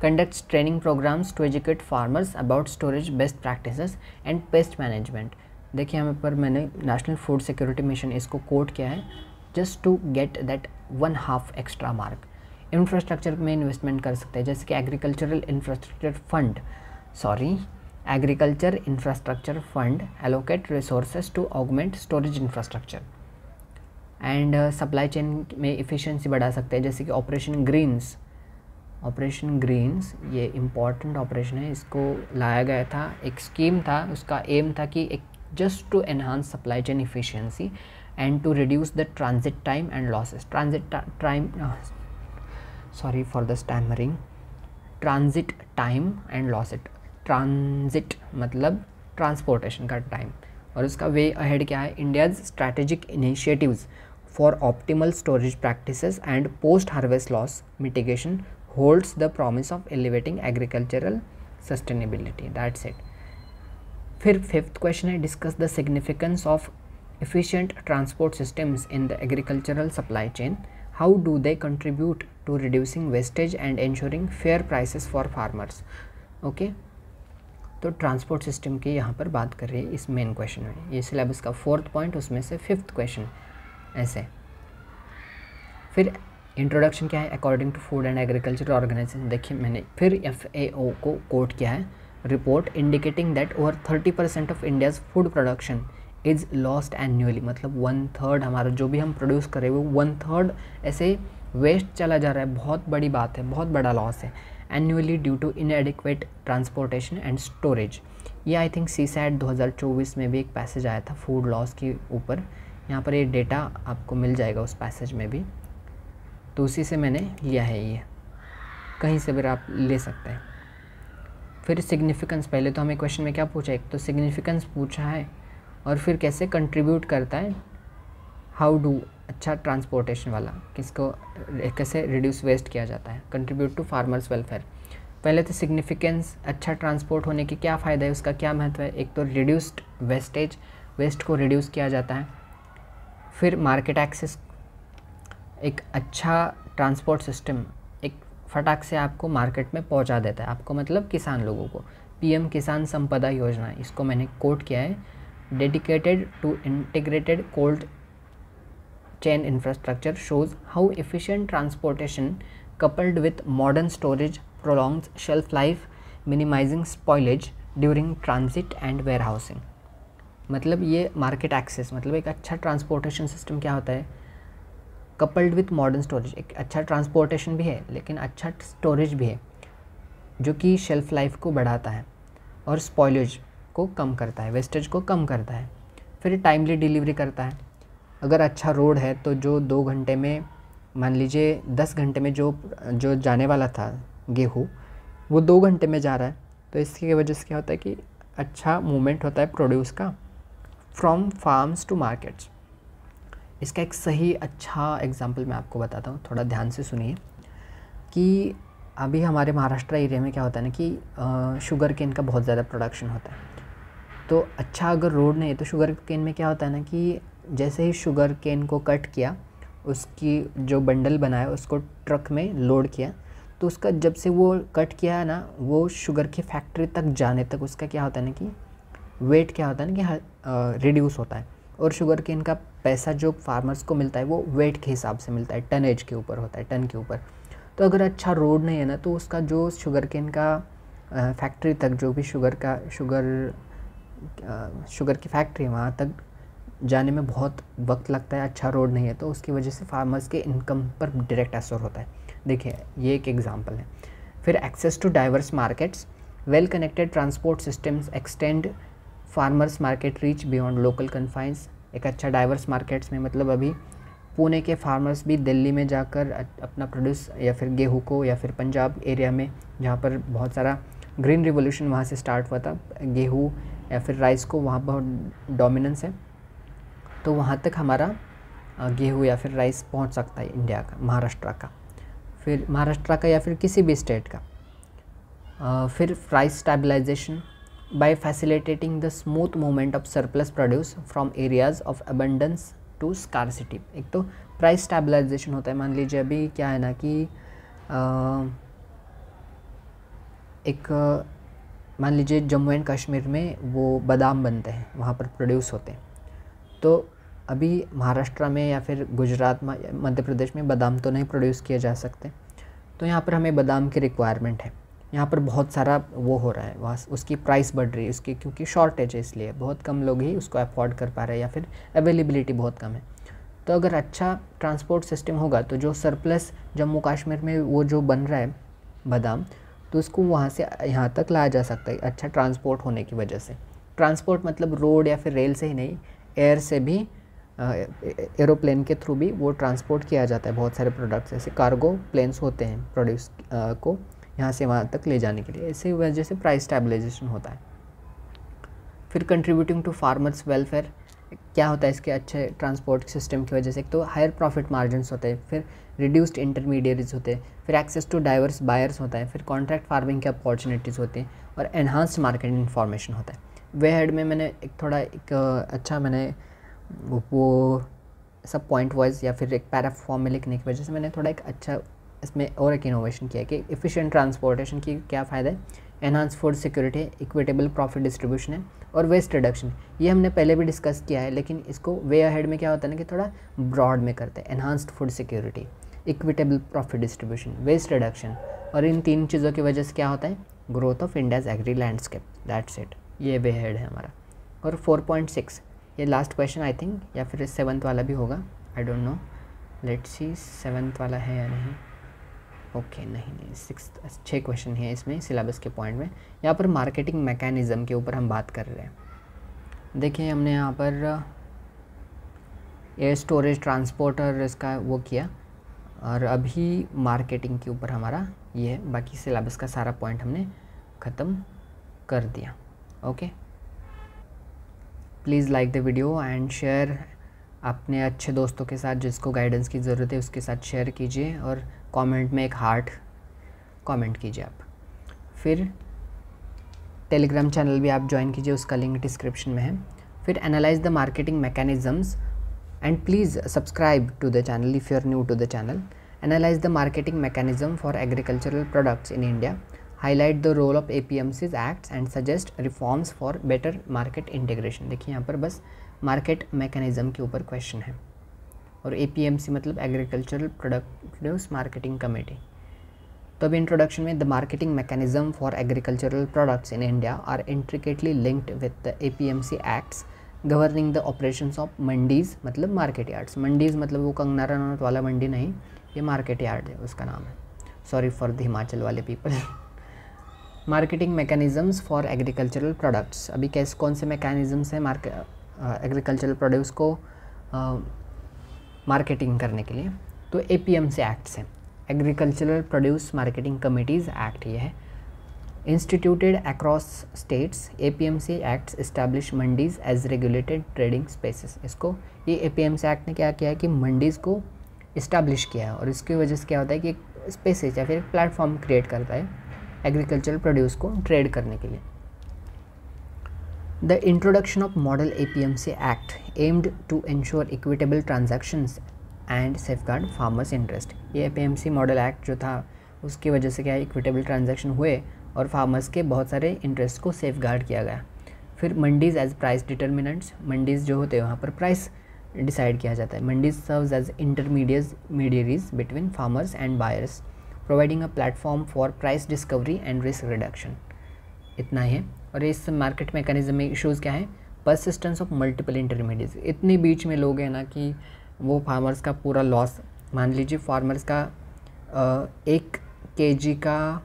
conducts training programs to educate farmers about storage best practices and pest management। देखिए यहाँ पर मैंने नेशनल फूड सिक्योरिटी मिशन इसको कोट किया है just to get that 1/2 extra mark. Infrastructure में इन्वेस्टमेंट कर सकते हैं, जैसे कि agriculture infrastructure fund allocate resources to augment storage infrastructure and supply chain में इफ़िशियंसी बढ़ा सकते हैं, जैसे कि ऑपरेशन ग्रीन्स ये इम्पॉर्टेंट ऑपरेशन है, इसको लाया गया था, एक स्कीम था, उसका एम था कि एक just to enhance supply chain efficiency and to reduce the transit time and losses. Transit time and losses. Transit मतलब ट्रांसपोर्टेशन का टाइम, और उसका वे अहेड क्या है, India's strategic initiatives for optimal storage practices and post harvest loss mitigation holds the promise of elevating agricultural sustainability, that's it। फिर 5th question है, discuss the significance of efficient transport systems in the agricultural supply chain, how do they contribute to reducing wastage and ensuring fair prices for farmers। Okay तो transport system की यहाँ पर बात कर रही है इस मेन क्वेश्चन में, ये सिलेबस का 4th पॉइंट, उसमें से 5th क्वेश्चन ऐसे। फिर इंट्रोडक्शन क्या है, according to food and agriculture organisation. देखिए मैंने फिर FAO को कोट किया है, report indicating that over 30% of India's food production is lost annually, मतलब 1/3 हमारा जो भी हम प्रोड्यूस कर रहे हैं वो 1/3 ऐसे वेस्ट चला जा रहा है। बहुत बड़ी बात है, बहुत बड़ा लॉस है annually due to inadequate transportation and storage. ये आई थिंक CSAT 2024 में भी एक पैसेज आया था फूड लॉस के ऊपर, यहाँ पर ये डेटा आपको मिल जाएगा उस पैसेज में भी, तो उसी से मैंने लिया है, ये कहीं से भी आप ले सकते हैं। फिर सिग्निफिकेंस, पहले तो हमें क्वेश्चन में क्या पूछा, एक तो सिग्निफिकेंस पूछा है और फिर कैसे कंट्रीब्यूट करता है, हाउ डू, अच्छा ट्रांसपोर्टेशन वाला, किसको कैसे रिड्यूस वेस्ट किया जाता है, कंट्रीब्यूट टू फार्मर्स वेलफेयर। पहले तो सिग्निफिकेंस, अच्छा ट्रांसपोर्ट होने के क्या फ़ायदा है, उसका क्या महत्व है। एक तो रिड्यूस्ड वेस्टेज, वेस्ट को रिड्यूस किया जाता है। फिर मार्केट एक्सेस, एक अच्छा ट्रांसपोर्ट सिस्टम एक फटाक से आपको मार्केट में पहुंचा देता है, आपको मतलब किसान लोगों को। पीएम किसान संपदा योजना, इसको मैंने कोट किया है, dedicated to integrated cold chain infrastructure shows how efficient transportation coupled with modern storage prolongs shelf life, minimizing spoilage during transit and warehousing। मतलब ये मार्केट एक्सेस, मतलब एक अच्छा ट्रांसपोर्टेशन सिस्टम क्या होता है, कपल्ड विथ मॉडर्न स्टोरेज, एक अच्छा ट्रांसपोर्टेशन भी है लेकिन अच्छा स्टोरेज भी है, जो कि शेल्फ लाइफ को बढ़ाता है और स्पॉइलेज को कम करता है, वेस्टेज को कम करता है। फिर टाइमली डिलीवरी करता है। अगर अच्छा रोड है तो जो 2 घंटे में, मान लीजिए 10 घंटे में जो जाने वाला था गेहूँ, वो 2 घंटे में जा रहा है, तो इसकी वजह से क्या होता है कि अच्छा मूवमेंट होता है प्रोड्यूस का फ्रॉम फार्म्स टू मार्केट्स। इसका एक सही अच्छा एग्जांपल मैं आपको बताता हूँ, थोड़ा ध्यान से सुनिए। कि अभी हमारे महाराष्ट्र एरिया में क्या होता है ना कि शुगर केन का बहुत ज़्यादा प्रोडक्शन होता है। तो अच्छा अगर रोड नहीं है तो शुगर केन में क्या होता है ना कि जैसे ही शुगर केन को कट किया, उसकी जो बंडल बनाया उसको ट्रक में लोड किया, तो उसका जब से वो कट किया है ना, वो शुगर की फैक्ट्री तक जाने तक उसका क्या होता है ना कि वेट क्या होता है ना कि रिड्यूस होता है। और शुगर केन का पैसा जो फार्मर्स को मिलता है वो वेट के हिसाब से मिलता है, टनेज के ऊपर होता है, टन के ऊपर। तो अगर अच्छा रोड नहीं है ना तो उसका जो शुगर केन का फैक्ट्री तक, जो भी शुगर की फैक्ट्री है वहाँ तक जाने में बहुत वक्त लगता है, अच्छा रोड नहीं है, तो उसकी वजह से फार्मर्स के इनकम पर डायरेक्ट असर होता है। देखिए ये एक एग्जांपल है। फिर access to diverse markets, well connected transport systems extend farmers market reach beyond local confines. एक अच्छा डाइवर्स मार्केट्स में मतलब अभी पुणे के फार्मर्स भी दिल्ली में जाकर अपना प्रोड्यूस, या फिर गेहूँ को, या फिर पंजाब एरिया में जहाँ पर बहुत सारा ग्रीन रिवोल्यूशन वहाँ से स्टार्ट हुआ था, गेहूँ या फिर राइस को वहाँ बहुत डोमिनेंस है, तो वहाँ तक हमारा गेहूँ या फिर राइस पहुँच सकता है इंडिया का, महाराष्ट्र का, फिर महाराष्ट्र का या फिर किसी भी स्टेट का। फिर price stabilisation by facilitating the smooth movement of surplus produce from areas of abundance to scarcity. एक तो प्राइस स्टेबलाइजेशन होता है, मान लीजिए अभी क्या है ना कि मान लीजिए जम्मू एंड कश्मीर में वो बादाम बनते हैं, वहाँ पर प्रोड्यूस होते हैं, तो अभी महाराष्ट्र में या फिर गुजरात में, मध्य प्रदेश में बादाम तो नहीं प्रोड्यूस किए जा सकते, तो यहाँ पर हमें बादाम की रिक्वायरमेंट है। यहाँ पर बहुत सारा वो हो रहा है, वहाँ उसकी प्राइस बढ़ रही है उसकी, क्योंकि शॉर्टेज है, इसलिए बहुत कम लोग ही उसको अफोर्ड कर पा रहे हैं या फिर अवेलेबिलिटी बहुत कम है। तो अगर अच्छा ट्रांसपोर्ट सिस्टम होगा तो जो सरप्लस जम्मू कश्मीर में वो जो बन रहा है बादाम, तो उसको वहाँ से यहाँ तक लाया जा सकता है अच्छा ट्रांसपोर्ट होने की वजह से। ट्रांसपोर्ट मतलब रोड या फिर रेल से ही नहीं, एयर से भी, एरोप्लेन के थ्रू भी वो ट्रांसपोर्ट किया जाता है। बहुत सारे प्रोडक्ट्स ऐसे कार्गो प्लेन्स होते हैं प्रोड्यूस को यहाँ से वहाँ तक ले जाने के लिए, इसी वजह से प्राइस स्टेबलाइजेशन होता है। फिर कंट्रीब्यूटिंग टू फार्मर्स वेलफेयर क्या होता है इसके अच्छे ट्रांसपोर्ट सिस्टम की वजह से, एक तो हायर प्रॉफिट मार्जिन्स होते हैं, फिर रिड्यूस्ड इंटरमीडिएट्स होते हैं, फिर एक्सेस टू डाइवर्स बायर्स होता है, फिर कॉन्ट्रैक्ट फार्मिंग की अपॉर्चुनिटीज़ होती हैं, और एनहांस्ड मार्केट इन्फॉर्मेशन होता है। वे हेड में मैंने मैंने वो सब पॉइंट वाइज या फिर एक पैरा फॉर्म में लिखने की वजह से मैंने थोड़ा एक अच्छा इसमें और एक इनोवेशन किया कि एफिशिएंट ट्रांसपोर्टेशन की क्या फ़ायदा है, एनहांस फूड सिक्योरिटी है, इक्विटेबल प्रॉफिट डिस्ट्रीब्यूशन है, और वेस्ट रिडक्शन। ये हमने पहले भी डिस्कस किया है, लेकिन इसको वे अहेड में क्या होता है ना कि थोड़ा ब्रॉड में करते हैं। Enhanced food security, equitable profit distribution, waste reduction, और इन 3 चीज़ों की वजह से क्या होता है, growth of India's agri landscape. That's it, ये वे हेड है हमारा। और 4.6 ये लास्ट क्वेश्चन आई थिंक, या फिर 7th वाला भी होगा, I don't know, let's see 7th वाला है या नहीं। ओके नहीं 6 क्वेश्चन है इसमें सिलेबस के पॉइंट में। यहाँ पर मार्केटिंग मैकेनिज़्म के ऊपर हम बात कर रहे हैं। देखिए हमने यहाँ पर एयर स्टोरेज, ट्रांसपोर्टर इसका वो किया, और अभी मार्केटिंग के ऊपर हमारा ये है। बाकी सिलेबस का सारा पॉइंट हमने ख़त्म कर दिया। Okay, please like the video and share अपने अच्छे दोस्तों के साथ जिसको गाइडेंस की ज़रूरत है उसके साथ शेयर कीजिए और कमेंट में एक हार्ट कमेंट कीजिए आप। फिर टेलीग्राम चैनल भी आप ज्वाइन कीजिए, उसका लिंक डिस्क्रिप्शन में है। फिर analyse the marketing mechanisms and please subscribe to the channel if you are new to the channel. Analyse the marketing mechanism for agricultural products in India, highlight the role of APMC's acts and suggest reforms for better market integration. देखिए यहाँ पर बस market mechanism के ऊपर question है, और APMC मतलब agricultural products marketing committee. तो अब इंट्रोडक्शन में, the marketing mechanism for agricultural products in India are intricately linked with the APMC acts governing the operations of mandis मतलब मार्केट यार्ड्स। मंडीज़ मतलब वो कंगना रनौत वाला मंडी नहीं, ये मार्केट यार्ड है उसका नाम है, सॉरी फॉर द हिमाचल वाले people. Marketing mechanisms for agricultural products, अभी कैसे कौन से मैकेनिज़म्स हैं एग्रीकल्चरल प्रोड्यूस को मार्केटिंग करने के लिए? तो APMC एक्ट्स हैं, agricultural produce marketing committees act ये है। Instituted across states, APMC acts establish mandis as regulated trading spaces. इसको ये APMC एक्ट ने क्या किया है कि मंडीज़ को इस्टेब्लिश किया है, और इसकी वजह से क्या होता है कि एक स्पेसेस या फिर एक प्लेटफॉर्म क्रिएट करता है एग्रीकल्चरल प्रोड्यूस को ट्रेड करने के लिए। The introduction of model APMC act aimed to ensure equitable transactions and safeguard farmers interest. ये APMC मॉडल एक्ट जो था उसकी वजह से क्या है, इक्विटेबल ट्रांजैक्शन हुए और फार्मर्स के बहुत सारे इंटरेस्ट को सेफगार्ड किया गया। फिर mandis as price determinants, mandis जो होते हैं वहाँ पर प्राइस डिसाइड किया जाता है। Mandis serves as intermediaries between farmers and buyers, providing a platform for price discovery and risk reduction. इतना ही है। और इस मार्केट मैकेनिज्म में इशूज़ क्या है, परसिस्टेंस ऑफ मल्टीपल इंटरमीडिएट्स। इतने बीच में लोग हैं ना कि वो फार्मर्स का पूरा लॉस, मान लीजिए फार्मर्स का 1 kg का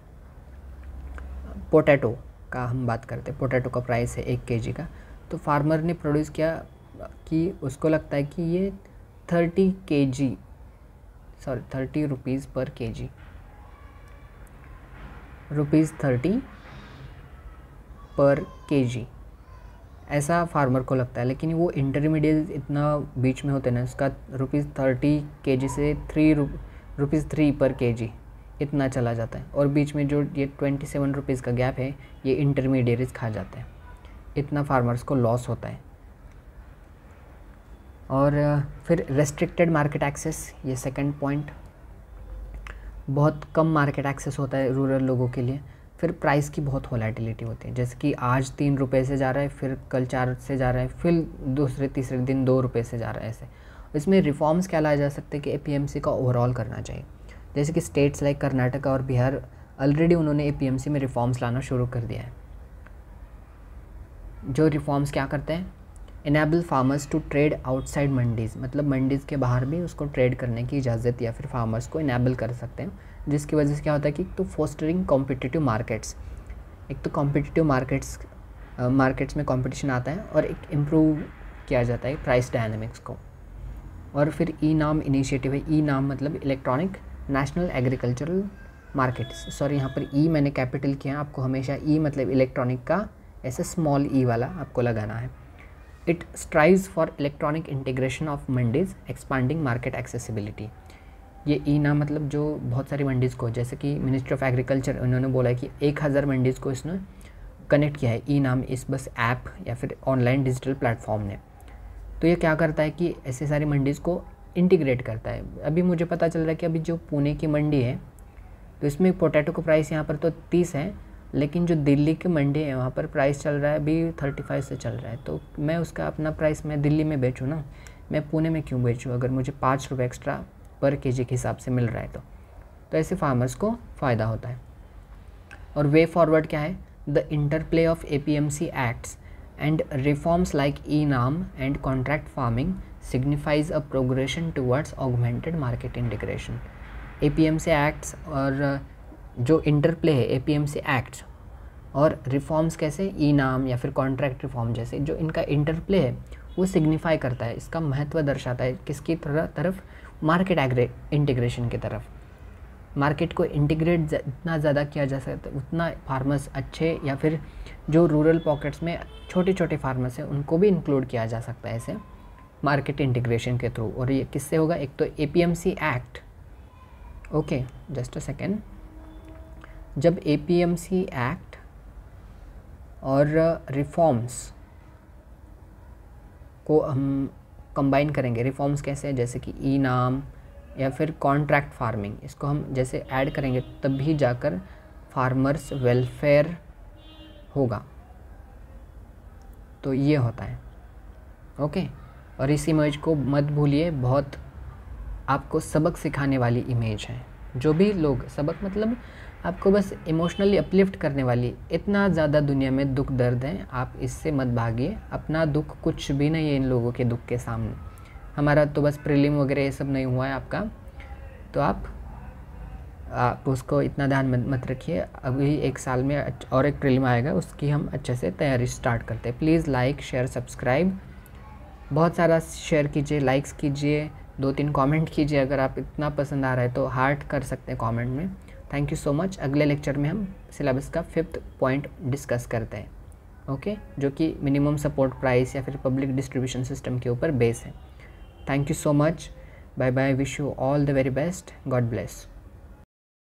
पोटैटो का हम बात करते हैं, पोटैटो का प्राइस है 1 kg का, तो फार्मर ने प्रोड्यूस किया कि उसको लगता है कि ये 30 रुपीज़ पर kg, ₹30 पर kg ऐसा फार्मर को लगता है। लेकिन वो इंटरमीडिएट इतना बीच में होते हैं ना, उसका ₹30 kg से ₹3 पर kg इतना चला जाता है, और बीच में जो ये 27 रुपीज़ का गैप है ये इंटरमीडिएट्स खा जाते हैं। इतना फार्मर्स को लॉस होता है। और फिर रेस्ट्रिक्टेड मार्केट एक्सेस, ये सेकंड पॉइंट, बहुत कम मार्केट एक्सेस होता है रूरल लोगों के लिए। फिर प्राइस की बहुत वोलेटिलिटी होती है, जैसे कि आज 3 रुपये से जा रहा है, फिर कल 4 से जा रहा है, फिर दूसरे तीसरे दिन 2 रुपये से जा रहा है। ऐसे इसमें रिफॉर्म्स क्या लाए जा सकते हैं कि APMC का ओवरऑल करना चाहिए। जैसे कि स्टेट्स लाइक कर्नाटका और बिहार ऑलरेडी उन्होंने APMC में रिफॉर्म्स लाना शुरू कर दिया है। जो रिफॉर्म्स क्या करते हैं, enable farmers to trade outside mandis, मतलब मंडीज़ के बाहर भी उसको ट्रेड करने की इजाज़त या फिर फार्मर्स को इनेबल कर सकते हैं, जिसकी वजह से क्या होता है कि तो फोस्टरिंग कॉम्पिटिटिव मार्केट्स, एक तो कॉम्पिटिटिव मार्केट्स में कंपटीशन आता है, और एक इम्प्रूव किया जाता है प्राइस डायनामिक्स को। और फिर ई-नाम इनिशिएटिव है, ई-नाम मतलब electronic national agricultural market, sorry यहाँ पर ई मैंने कैपिटल किया, आपको हमेशा ई मतलब इलेक्ट्रॉनिक का ऐसे स्मॉल ई वाला आपको लगाना है। It strives for electronic integration of mandis expanding market accessibility. ये ई-नाम मतलब जो बहुत सारी मंडीज़ को, जैसे कि मिनिस्ट्री ऑफ एग्रीकल्चर उन्होंने बोला है कि 1000 मंडीज़ को इसने कनेक्ट किया है ई-नाम इस बस ऐप या फिर ऑनलाइन डिजिटल प्लेटफॉर्म ने। तो ये क्या करता है कि ऐसे सारी मंडीज़ को इंटीग्रेट करता है। अभी मुझे पता चल रहा है कि अभी जो पुणे की मंडी है तो इसमें पोटैटो का प्राइस यहाँ पर तो 30 है, लेकिन जो दिल्ली की मंडी है वहाँ पर प्राइस चल रहा है अभी 35 से चल रहा है। तो मैं उसका अपना प्राइस मैं दिल्ली में बेचूँ ना, मैं पुणे में क्यों बेचूँ अगर मुझे 5 रुपये एक्स्ट्रा पर केजी के हिसाब से मिल रहा है। तो ऐसे फार्मर्स को फ़ायदा होता है। और वे फॉरवर्ड क्या है, the interplay of APMC acts and reforms like e-NAM and contract farming signifies a progression towards augmented market integration. APMC acts और जो इंटरप्ले है APMC एक्ट्स और रिफॉर्म्स कैसे, ई-नाम या फिर कॉन्ट्रैक्ट रिफॉर्म जैसे जो इनका इंटरप्ले है वो सिग्निफाई करता है, इसका महत्व दर्शाता है किसकी तरफ, मार्केट इंटीग्रेशन की तरफ। मार्केट को इंटीग्रेट जितना ज़्यादा किया जा सकता है उतना फार्मर्स अच्छे, या फिर जो रूरल पॉकेट्स में छोटे छोटे फार्मर्स हैं उनको भी इंक्लूड किया जा सकता है ऐसे मार्केट इंटीग्रेशन के थ्रू। और ये किससे होगा? एक तो APMC act, okay just a second, जब APMC एक्ट और रिफॉर्म्स को हम कंबाइन करेंगे, रिफॉर्म्स कैसे हैं, जैसे कि ई नाम या फिर कॉन्ट्रैक्ट फार्मिंग, इसको हम जैसे ऐड करेंगे तभी जाकर फार्मर्स वेलफेयर होगा। तो ये होता है, ओके। और इस इमेज को मत भूलिए, बहुत आपको सबक सिखाने वाली इमेज है। जो भी लोग, सबक मतलब आपको बस इमोशनली अपलिफ्ट करने वाली, इतना ज़्यादा दुनिया में दुख दर्द है, आप इससे मत भागिए। अपना दुख कुछ भी नहीं है इन लोगों के दुख के सामने। हमारा तो बस प्रीलिम वगैरह ये सब नहीं हुआ है आपका, तो आप उसको इतना ध्यान मत रखिए। अभी 1 साल में और एक प्रीलिम आएगा, उसकी हम अच्छे से तैयारी स्टार्ट करते हैं। प्लीज़ लाइक शेयर सब्सक्राइब बहुत सारा शेयर कीजिए, लाइक्स कीजिए, 2-3 कमेंट कीजिए। अगर आप इतना पसंद आ रहा है तो हार्ट कर सकते हैं कमेंट में। Thank you so much. अगले लेक्चर में हम सिलेबस का 5th पॉइंट डिस्कस करते हैं, ओके, जो कि मिनिमम सपोर्ट प्राइस या फिर पब्लिक डिस्ट्रीब्यूशन सिस्टम के ऊपर बेस है। Thank you so much, bye bye, wish you all the very best, God bless.